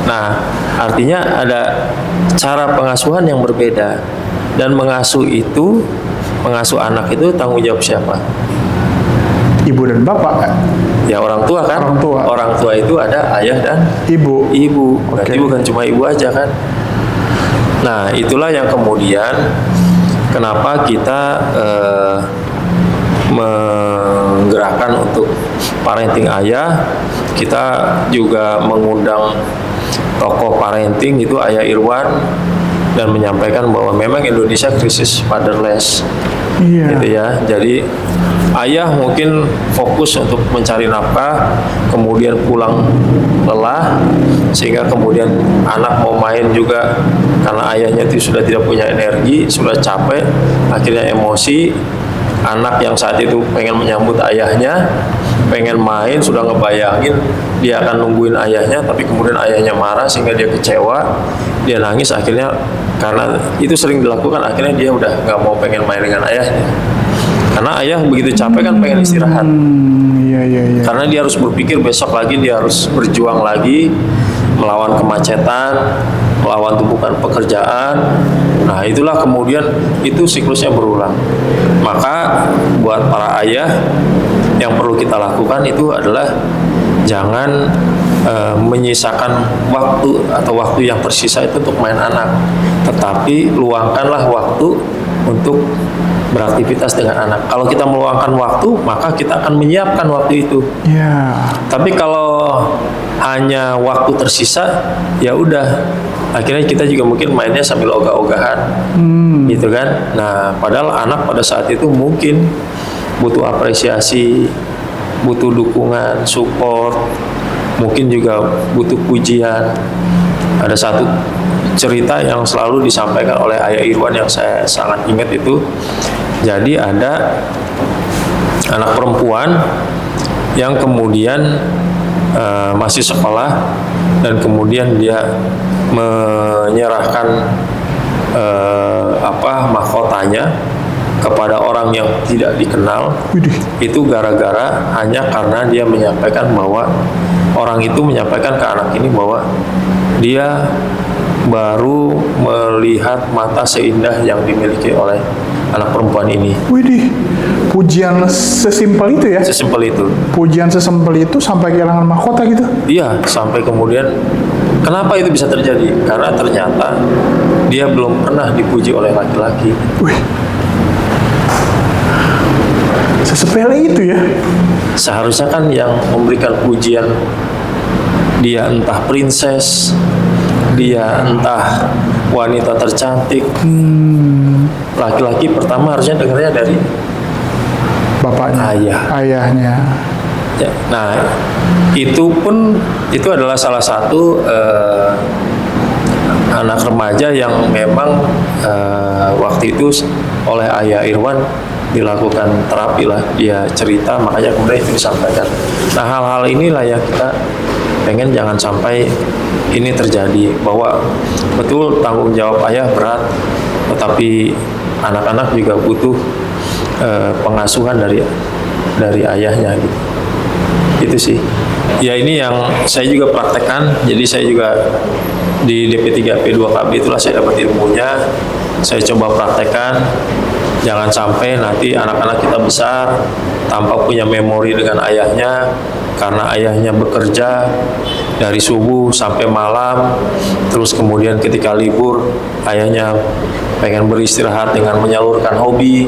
Nah, artinya ada cara pengasuhan yang berbeda, dan mengasuh anak itu tanggung jawab siapa? Ibu dan bapak. Ya orang tua kan? Orang tua. Orang tua itu ada ayah dan Ibu. Berarti bukan cuma ibu aja kan? Nah, itulah yang kemudian kenapa kita menggerakkan untuk parenting ayah. Kita juga mengundang tokoh parenting itu Ayah Irwan dan menyampaikan bahwa memang Indonesia krisis fatherless. Iya. Gitu ya. Jadi ayah mungkin fokus untuk mencari nafkah, kemudian pulang lelah, sehingga kemudian anak mau main juga karena ayahnya itu sudah tidak punya energi, sudah capek, akhirnya emosi. Anak yang saat itu pengen menyambut ayahnya, pengen main, sudah ngebayangin dia akan nungguin ayahnya, tapi kemudian ayahnya marah sehingga dia kecewa, dia nangis, akhirnya karena itu sering dilakukan, akhirnya dia udah nggak mau pengen main dengan ayahnya. Karena ayah begitu capek kan pengen istirahat. Iya. Karena dia harus berpikir besok lagi dia harus berjuang lagi melawan kemacetan, melawan tumpukan pekerjaan. Nah, itulah kemudian itu siklusnya berulang. Maka buat para ayah yang perlu kita lakukan itu adalah jangan menyisakan waktu atau waktu yang tersisa itu untuk main anak, tetapi luangkanlah waktu untuk beraktivitas dengan anak. Kalau kita meluangkan waktu, maka kita akan menyiapkan waktu itu. Ya. Tapi kalau hanya waktu tersisa, ya udah, akhirnya kita juga mungkin mainnya sambil ogah-ogahan, gitu kan. Nah, padahal anak pada saat itu mungkin butuh apresiasi, butuh dukungan, support, mungkin juga butuh pujian. Ada satu cerita yang selalu disampaikan oleh Ayah Irwan yang saya sangat ingat itu. Jadi ada anak perempuan yang kemudian masih sekolah dan kemudian dia menyerahkan mahkotanya kepada orang yang tidak dikenal. Itu gara-gara hanya karena dia menyampaikan bahwa orang itu menyampaikan ke anak ini bahwa dia baru melihat mata seindah yang dimiliki oleh anak perempuan ini. Widih, pujian sesimpel itu ya? Sesimpel itu. Pujian sesimpel itu sampai kehilangan mahkota gitu? Iya, sampai kemudian kenapa itu bisa terjadi? Karena ternyata dia belum pernah dipuji oleh laki-laki. Wih, sesepele itu ya? Seharusnya kan yang memberikan pujian dia entah princess, dia entah wanita tercantik. Laki-laki pertama harusnya dengarnya dari bapaknya, ayahnya. Ya, nah, itu adalah salah satu anak remaja yang memang waktu itu oleh Ayah Irwan dilakukan terapi lah, dia cerita, makanya kemudian itu disampaikan. Nah, hal-hal inilah yang kita pengen jangan sampai ini terjadi, bahwa betul tanggung jawab ayah berat, tetapi anak-anak juga butuh pengasuhan dari ayahnya gitu. Itu sih. Ya, ini yang saya juga praktekkan. Jadi saya juga di DP3P2KB itulah saya dapat ilmunya. Saya coba praktekkan. Jangan sampai nanti anak-anak kita besar tanpa punya memori dengan ayahnya, karena ayahnya bekerja dari subuh sampai malam, terus kemudian ketika libur ayahnya pengen beristirahat dengan menyalurkan hobi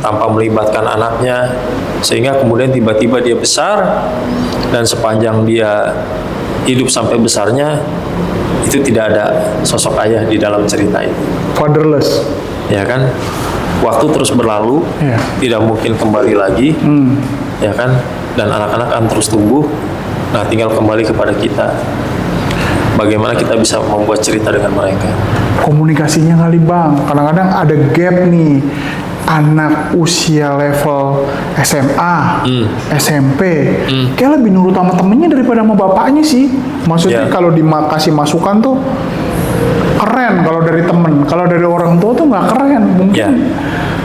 tanpa melibatkan anaknya, sehingga kemudian tiba-tiba dia besar dan sepanjang dia hidup sampai besarnya itu tidak ada sosok ayah di dalam cerita itu. Fatherless. Ya kan, waktu terus berlalu, Ya. tidak mungkin kembali lagi, ya kan, dan anak-anak akan terus tumbuh. Nah, tinggal kembali kepada kita, bagaimana kita bisa membuat cerita dengan mereka. Komunikasinya kali Bang, kadang-kadang ada gap nih, anak usia level SMA, SMP, kayak lebih nurut sama temennya daripada sama bapaknya sih. Maksudnya Ya. kalau dikasih masukan tuh keren kalau dari temen, kalau dari orang tua tuh nggak keren. Mungkin Ya.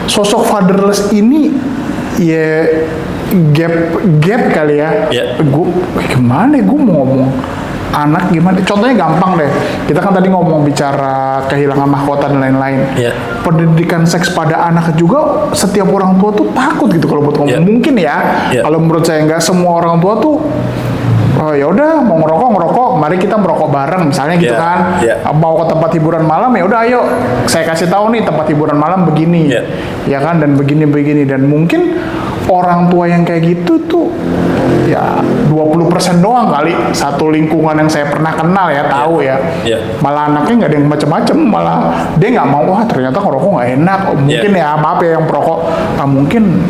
sosok fatherless ini ya gap kali ya. Ya. Gue gimana? Gue mau ngomong anak gimana? Contohnya gampang deh. Kita kan tadi ngomong bicara kehilangan mahkota dan lain-lain. Ya. Pendidikan seks pada anak juga setiap orang tua tuh takut gitu kalau buat ngomong. Ya. Mungkin ya. Ya. Kalau menurut saya nggak semua orang tua tuh oh ya udah mau ngerokok, mari kita merokok bareng misalnya gitu Ya, kan. ya. Mau ke tempat hiburan malam ya udah ayo saya kasih tahu nih tempat hiburan malam begini. Ya. Ya kan dan begini dan mungkin orang tua yang kayak gitu tuh ya 20% doang kali satu lingkungan yang saya pernah kenal ya tahu ya. Ya. Malah anaknya nggak ada yang macem-macem, malah dia nggak mau, wah ternyata ngerokok nggak enak. Oh, mungkin ya maaf ya yang perokok, mungkin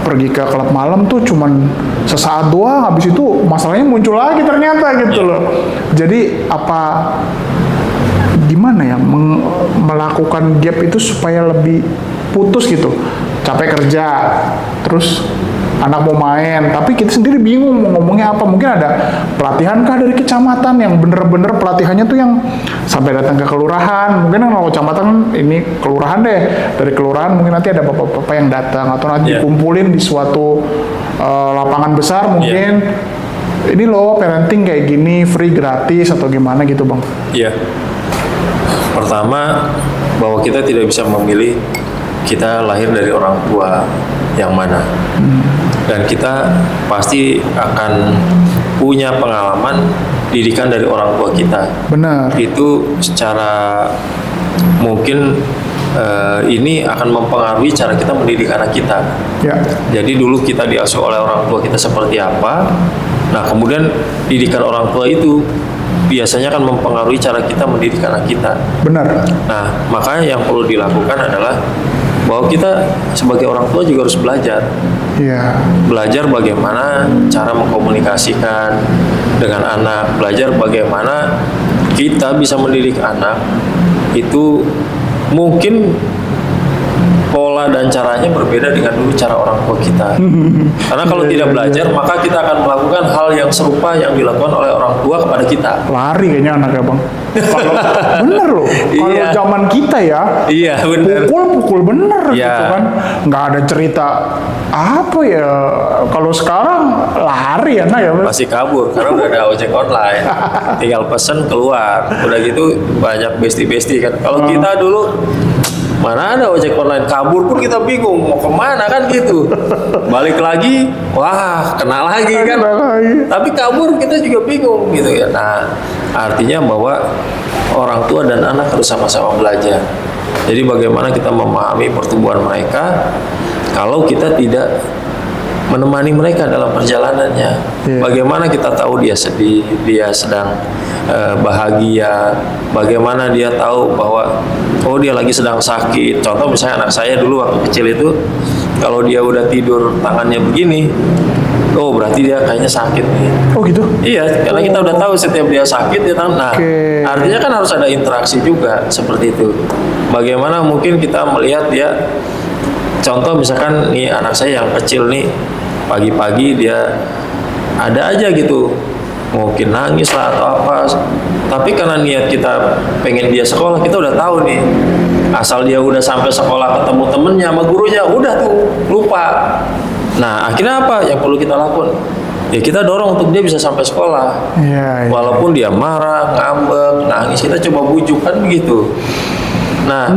pergi ke klub malam tuh cuman sesaat doang, habis itu masalahnya muncul lagi ternyata gitu loh. Jadi gimana ya melakukan gap itu supaya lebih putus gitu. Capek kerja, terus anak mau main, tapi kita sendiri bingung mau ngomongnya apa. Mungkin ada pelatihan kah dari kecamatan yang bener-bener pelatihannya tuh yang sampai datang ke kelurahan. Mungkin kalau kecamatan ini kelurahan deh, dari kelurahan mungkin nanti ada bapak-bapak yang datang atau nanti dikumpulin di suatu lapangan besar mungkin. Ini loh parenting kayak gini, free gratis atau gimana gitu Bang. Iya. Pertama, bahwa kita tidak bisa memilih kita lahir dari orang tua yang mana. Dan kita pasti akan punya pengalaman didikan dari orang tua kita. Benar. Itu secara mungkin ini akan mempengaruhi cara kita mendidik anak kita. Ya. Jadi dulu kita diasuh oleh orang tua kita seperti apa. Nah, kemudian didikan orang tua itu biasanya akan mempengaruhi cara kita mendidik anak kita. Benar. Nah, makanya yang perlu dilakukan adalah bahwa kita sebagai orang tua juga harus belajar. Iya. Belajar bagaimana cara mengkomunikasikan dengan anak, belajar bagaimana kita bisa mendidik anak itu mungkin pola dan caranya berbeda dengan dulu cara orang tua kita. Karena kalau tidak belajar, maka kita akan melakukan hal yang serupa yang dilakukan oleh orang tua kepada kita. Lari kayaknya anaknya Bang. Kalau bener loh. Kalau Iya. zaman kita ya, Iya, benar. pukul bener Iya. gitu kan. Nggak ada cerita apa ya. Kalau sekarang lari ya nah ya. Masih kabur karena udah ada ojek online, tinggal pesen keluar, udah gitu banyak besti-besti kan. Kalau kita dulu mana ada ojek online, kabur pun kita bingung mau kemana kan gitu, balik lagi wah kena lagi kan, Kena lagi. tapi kabur kita juga bingung gitu ya. Nah, artinya bahwa orang tua dan anak harus sama-sama belajar. Jadi bagaimana kita memahami pertumbuhan mereka kalau kita tidak menemani mereka dalam perjalanannya. Iya. Bagaimana kita tahu dia sedih, dia sedang bahagia, bagaimana dia tahu bahwa oh dia lagi sedang sakit. Contoh misalnya anak saya dulu waktu kecil itu kalau dia udah tidur tangannya begini, oh berarti dia kayaknya sakit nih. Oh gitu. Iya, karena kita udah tahu setiap dia sakit dia tahu. Nah, Oke. artinya kan harus ada interaksi juga seperti itu. Bagaimana mungkin kita melihat dia, contoh misalkan nih anak saya yang kecil nih, pagi-pagi dia ada aja gitu, mungkin nangis lah atau apa. Tapi karena niat kita pengen dia sekolah, kita udah tahu nih. Asal dia udah sampai sekolah ketemu temennya sama gurunya, udah tuh lupa. Nah, akhirnya apa yang perlu kita lakukan? Ya kita dorong untuk dia bisa sampai sekolah. Iya. Iya. Walaupun dia marah, ngambek, nangis, kita coba bujuk kan begitu. Nah,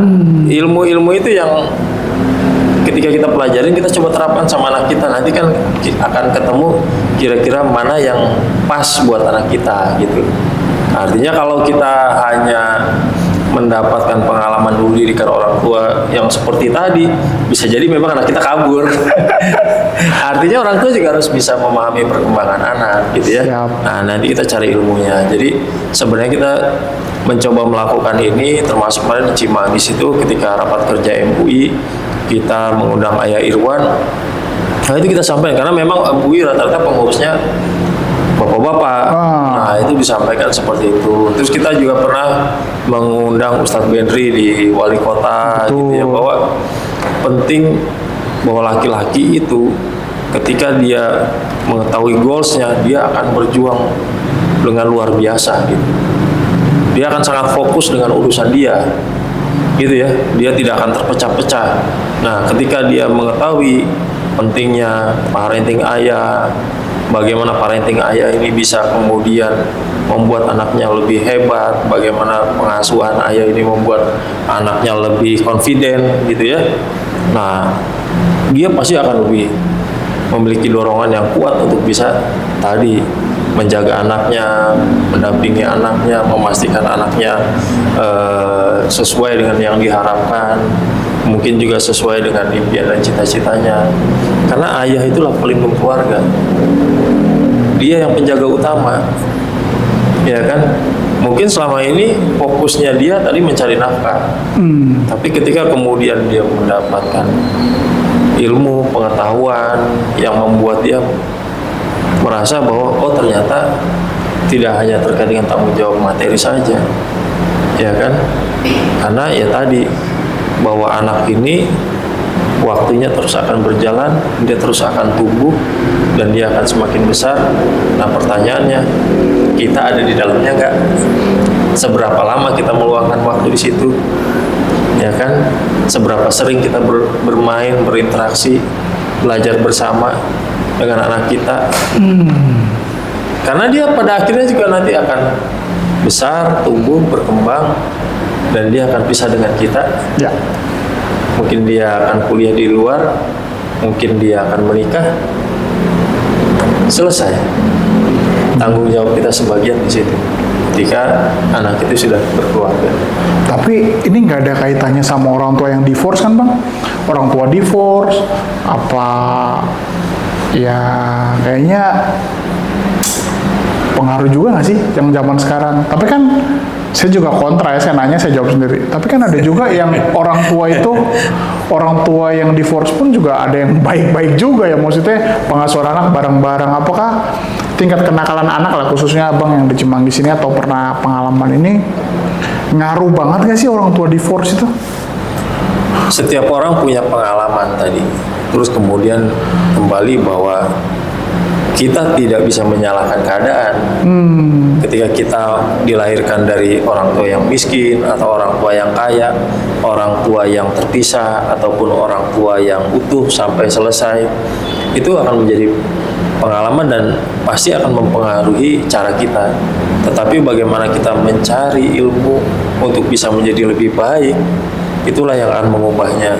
ilmu-ilmu itu yang ketika kita pelajarin, kita coba terapkan sama anak kita, nanti kan akan ketemu kira-kira mana yang pas buat anak kita gitu. Artinya kalau kita hanya mendapatkan pengalaman dulu didikan orang tua yang seperti tadi, bisa jadi memang anak kita kabur. Artinya orang tua juga harus bisa memahami perkembangan anak gitu ya. Siap. Nah, nanti kita cari ilmunya. Jadi sebenarnya kita mencoba melakukan ini, termasuk kemarin di Cimanggis itu ketika rapat kerja MUI, kita mengundang Ayah Irwan. Nah itu kita sampaikan, karena memang MUI rata-rata pengurusnya bapak-bapak. Nah itu disampaikan seperti itu. Terus kita juga pernah mengundang Ustadz Benri di wali kota gitu ya, bahwa penting bahwa laki-laki itu ketika dia mengetahui goalsnya, dia akan berjuang dengan luar biasa gitu. Dia akan sangat fokus dengan urusan dia gitu ya, dia tidak akan terpecah-pecah. Nah ketika dia mengetahui pentingnya parenting ayah, bagaimana parenting ayah ini bisa kemudian membuat anaknya lebih hebat, bagaimana pengasuhan ayah ini membuat anaknya lebih confident gitu ya. Nah, dia pasti akan lebih memiliki dorongan yang kuat untuk bisa tadi menjaga anaknya, mendampingi anaknya, memastikan anaknya sesuai dengan yang diharapkan, mungkin juga sesuai dengan impian dan cita-citanya. Karena ayah itulah pelindung keluarga, dia yang penjaga utama, ya kan? Mungkin selama ini fokusnya dia tadi mencari nafkah, tapi ketika kemudian dia mendapatkan ilmu, pengetahuan yang membuat dia merasa bahwa oh ternyata tidak hanya terkait dengan tanggung jawab materi saja, ya kan? Karena ya tadi bahwa anak ini waktunya terus akan berjalan, dia terus akan tumbuh dan dia akan semakin besar. Nah pertanyaannya, kita ada di dalamnya nggak? Seberapa lama kita meluangkan waktu di situ, ya kan? Seberapa sering kita bermain, berinteraksi, belajar bersama dengan anak kita? Karena dia pada akhirnya juga nanti akan besar, tumbuh, berkembang, dan dia akan pisah dengan kita. Ya. Mungkin dia akan kuliah di luar, mungkin dia akan menikah. Selesai. Tanggung jawab kita sebagian di situ. Ketika anak itu sudah berkeluarga. Tapi ini nggak ada kaitannya sama orang tua yang divorce kan Bang? Orang tua divorce, apa ya kayaknya pengaruh juga nggak sih yang zaman sekarang? Tapi kan saya juga kontra ya, saya nanya, saya jawab sendiri. Tapi kan ada juga yang orang tua itu, orang tua yang divorce pun juga ada yang baik-baik juga ya, maksudnya pengasuhan anak bareng-bareng. Apakah tingkat kenakalan anak lah, khususnya Abang yang di Cimanggis ini atau pernah pengalaman ini, ngaruh banget nggak sih orang tua divorce itu? Setiap orang punya pengalaman tadi. Terus kemudian kembali bahwa kita tidak bisa menyalahkan keadaan. Ketika kita dilahirkan dari orang tua yang miskin atau orang tua yang kaya, orang tua yang terpisah ataupun orang tua yang utuh sampai selesai, itu akan menjadi pengalaman dan pasti akan mempengaruhi cara kita. Tetapi bagaimana kita mencari ilmu untuk bisa menjadi lebih baik, itulah yang akan mengubahnya.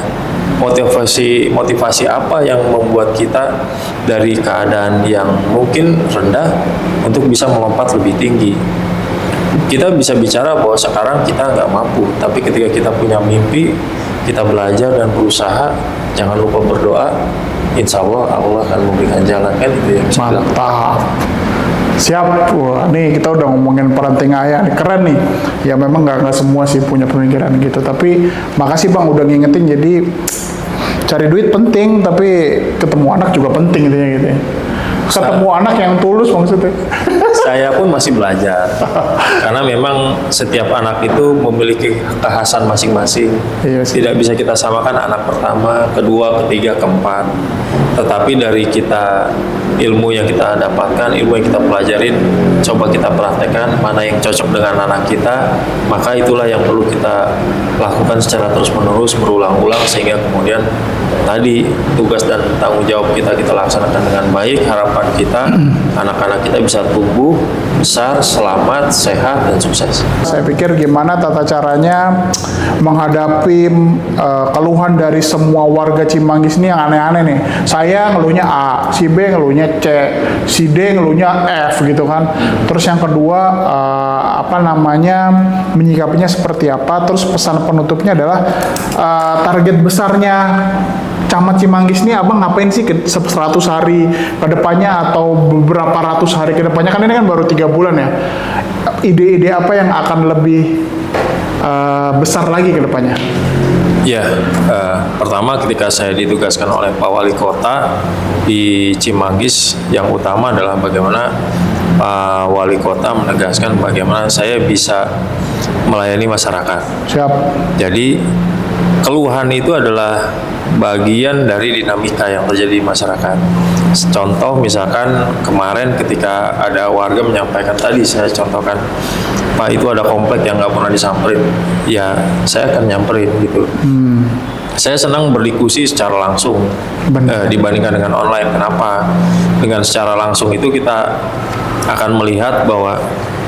Motivasi apa yang membuat kita dari keadaan yang mungkin rendah untuk bisa melompat lebih tinggi. Kita bisa bicara bahwa sekarang kita nggak mampu, tapi ketika kita punya mimpi, kita belajar dan berusaha, jangan lupa berdoa, insya Allah Allah akan memberikan jalan, kan itu yang bisa dilakukan. Mantap. Siap. Wah, nih kita udah ngomongin parenting ayah nih, keren nih. Ya memang nggak semua sih punya pemikiran gitu, tapi makasih Bang udah ngingetin. Jadi cari duit penting, tapi ketemu anak juga penting gitu ya. Ketemu anak yang tulus maksudnya. Saya pun masih belajar, karena memang setiap anak itu memiliki kekhasan masing-masing. Iya sih. Tidak bisa kita samakan anak pertama, kedua, ketiga, keempat. Tetapi dari kita, ilmu yang kita dapatkan, ilmu yang kita pelajarin, coba kita praktekkan mana yang cocok dengan anak kita, maka itulah yang perlu kita lakukan secara terus-menerus, berulang-ulang, sehingga kemudian tadi tugas dan tanggung jawab kita laksanakan dengan baik, harapan kita anak-anak kita bisa tumbuh besar, selamat, sehat, dan sukses. Saya pikir gimana tata caranya menghadapi keluhan dari semua warga Cimanggis ini yang aneh-aneh nih. Saya ngeluhnya A, si B ngeluhnya C, si D ngeluhnya F gitu kan. Terus yang kedua menyikapinya seperti apa. Terus pesan penutupnya adalah target besarnya Camat Cimanggis ini abang ngapain sih 100 hari ke depannya atau beberapa ratus hari ke depannya, kan ini kan baru 3 bulan ya. Ide-ide apa yang akan lebih besar lagi ke depannya? Ya, pertama ketika saya ditugaskan oleh Pak Wali Kota di Cimanggis, yang utama adalah bagaimana Pak Wali Kota menegaskan bagaimana saya bisa melayani masyarakat. Siap. Jadi keluhan itu adalah bagian dari dinamika yang terjadi di masyarakat. Contoh misalkan kemarin ketika ada warga menyampaikan, tadi saya contohkan, Pak itu ada komplek yang nggak pernah disamperin, ya saya akan nyamperin gitu. Saya senang berdiskusi secara langsung dibandingkan dengan online. Kenapa? Dengan secara langsung itu kita akan melihat bahwa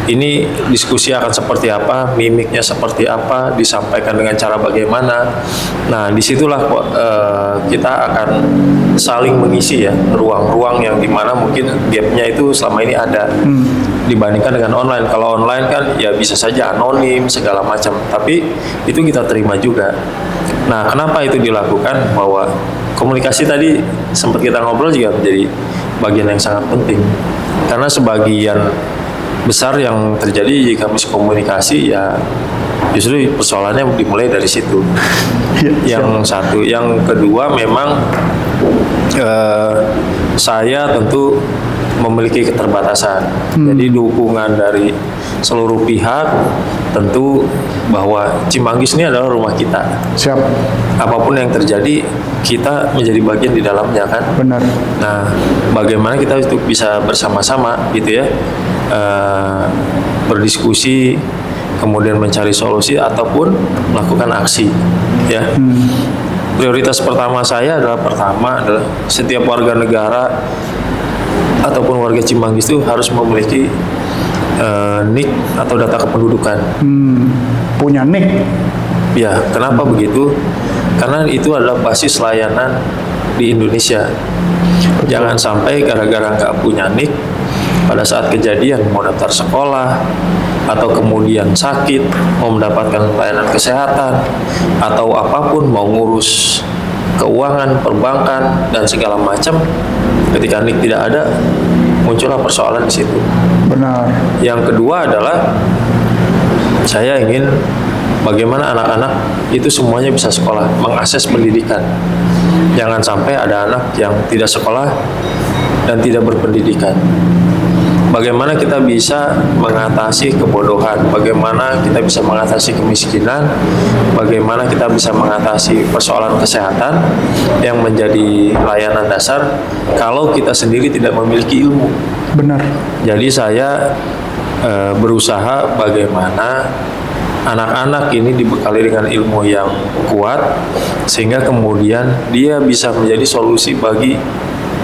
ini diskusi akan seperti apa, mimiknya seperti apa, disampaikan dengan cara bagaimana. Nah, disitulah kita akan saling mengisi ya ruang-ruang yang dimana mungkin gapnya itu selama ini ada dibandingkan dengan online. Kalau online kan ya bisa saja anonim segala macam, tapi itu kita terima juga. Nah, kenapa itu dilakukan? Bahwa komunikasi tadi sempat kita ngobrol juga menjadi bagian yang sangat penting, karena sebagian besar yang terjadi jika miskomunikasi ya justru persoalannya dimulai dari situ. Yang satu, yang kedua memang saya tentu memiliki keterbatasan. Jadi dukungan dari seluruh pihak tentu bahwa Cimanggis ini adalah rumah kita. Siap. Apapun yang terjadi kita menjadi bagian di dalamnya kan. Benar. Nah, bagaimana kita itu bisa bersama-sama gitu ya, berdiskusi, kemudian mencari solusi ataupun melakukan aksi ya. Prioritas pertama saya adalah setiap warga negara ataupun warga Cimanggis itu harus memiliki NIK atau data kependudukan. Punya NIK? Ya, kenapa begitu? Karena itu adalah basis layanan di Indonesia. Jangan sampai gara-gara nggak punya NIK, pada saat kejadian mau daftar sekolah atau kemudian sakit, mau mendapatkan pelayanan kesehatan atau apapun, mau ngurus keuangan, perbankan dan segala macam, ketika NIK tidak ada, muncullah persoalan di situ. Benar. Yang kedua adalah saya ingin bagaimana anak-anak itu semuanya bisa sekolah, mengakses pendidikan. Jangan sampai ada anak yang tidak sekolah dan tidak berpendidikan. Bagaimana kita bisa mengatasi kebodohan, bagaimana kita bisa mengatasi kemiskinan, bagaimana kita bisa mengatasi persoalan kesehatan yang menjadi layanan dasar kalau kita sendiri tidak memiliki ilmu. Benar. Jadi saya berusaha bagaimana anak-anak ini dibekali dengan ilmu yang kuat sehingga kemudian dia bisa menjadi solusi bagi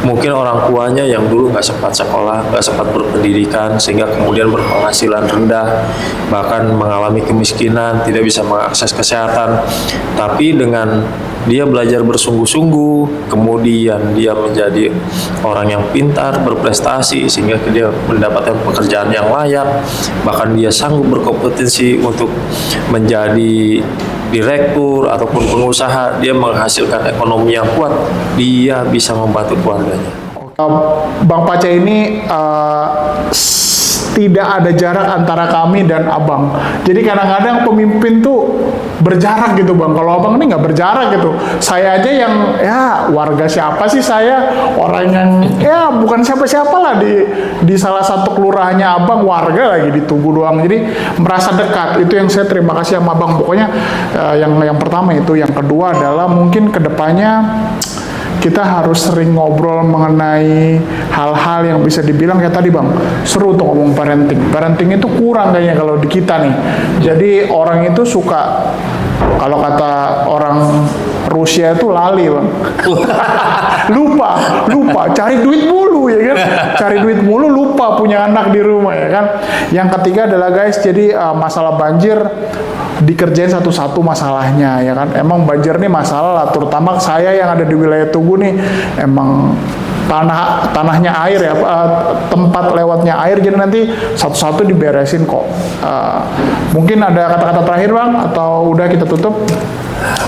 mungkin orang tuanya yang dulu nggak sempat sekolah, nggak sempat berpendidikan, sehingga kemudian berpenghasilan rendah, bahkan mengalami kemiskinan, tidak bisa mengakses kesehatan. Tapi dengan dia belajar bersungguh-sungguh, kemudian dia menjadi orang yang pintar, berprestasi, sehingga dia mendapatkan pekerjaan yang layak, bahkan dia sanggup berkompetensi untuk menjadi direktur ataupun pengusaha, dia menghasilkan ekonomi yang kuat, dia bisa membantu keluarganya. Bang Pace ini tidak ada jarak antara kami dan abang. Jadi kadang-kadang pemimpin tuh berjarak gitu bang. Kalau abang ini nggak berjarak gitu. Saya aja yang ya warga siapa sih saya, orang yang ya bukan siapa-siapa lah di salah satu kelurahannya abang, warga lagi di Tugu doang. Jadi merasa dekat. Itu yang saya terima kasih sama abang. Pokoknya yang pertama itu. Yang kedua adalah mungkin kedepannya kita harus sering ngobrol mengenai hal-hal yang bisa dibilang kayak tadi bang, seru tuh ngomong parenting. Parenting itu kurang kayaknya kalau di kita nih. Jadi orang itu suka, kalau kata orang Rusia itu lali bang. lupa cari duit mulu ya kan, cari duit mulu, lupa punya anak di rumah ya kan. Yang ketiga adalah guys, jadi masalah banjir dikerjain satu-satu masalahnya ya kan. Emang banjir nih masalah lah, terutama saya yang ada di wilayah Tugu nih, emang tanahnya air ya, tempat lewatnya air, jadi nanti satu-satu diberesin kok. Mungkin ada kata-kata terakhir bang, atau udah kita tutup?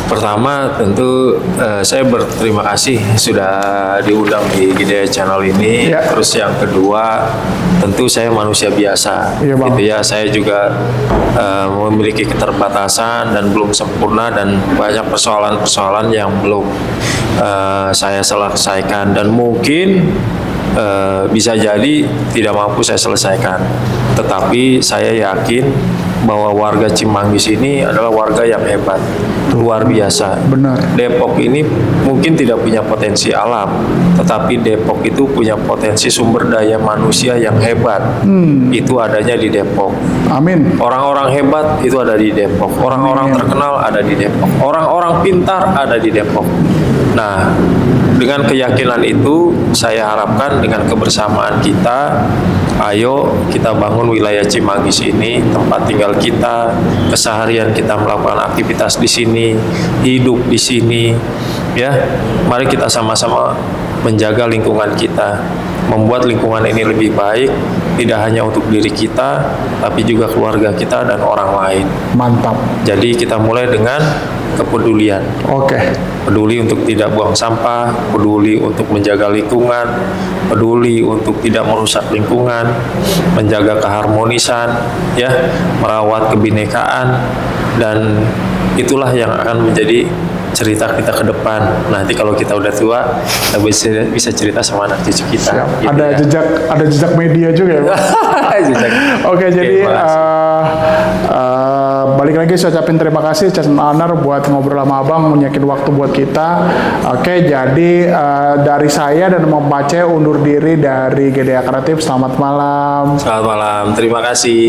Pertama tentu saya berterima kasih sudah diundang di Gidea Channel ini. Ya. Terus yang kedua tentu saya manusia biasa, Iya, Bang. gitu ya. Saya juga memiliki keterbatasan dan belum sempurna, dan banyak persoalan-persoalan yang belum saya selesaikan, dan mungkin bisa jadi tidak mampu saya selesaikan. Tetapi saya yakin bahwa warga Cimanggis ini adalah warga yang hebat, luar biasa. Benar. Depok ini mungkin tidak punya potensi alam, tetapi Depok itu punya potensi sumber daya manusia yang hebat. Itu adanya di Depok. Amin. Orang-orang hebat itu ada di Depok. Orang-orang terkenal ada di Depok. Orang-orang pintar ada di Depok. Nah, dengan keyakinan itu, saya harapkan dengan kebersamaan kita, ayo kita bangun wilayah Cimanggis ini, tempat tinggal kita, keseharian kita melakukan aktivitas di sini, hidup di sini, ya. Mari kita sama-sama menjaga lingkungan kita, membuat lingkungan ini lebih baik, tidak hanya untuk diri kita, tapi juga keluarga kita dan orang lain. Mantap. Jadi kita mulai dengan kepedulian. Oke. Peduli untuk tidak buang sampah, peduli untuk menjaga lingkungan, peduli untuk tidak merusak lingkungan, menjaga keharmonisan, ya, merawat kebinekaan, dan itulah yang akan menjadi cerita kita ke depan. Nanti kalau kita udah tua, kita bisa cerita sama anak cucu kita. Siap. Gitu Ada ya. jejak media juga ya, Bang? Oke, jadi balik lagi saya ucapin terima kasih Chasm Anar buat ngobrol sama Abang, menyakin waktu buat kita. Oke, jadi dari saya dan Om Pace undur diri dari Gidea Kreatif. Selamat malam. Selamat malam, terima kasih.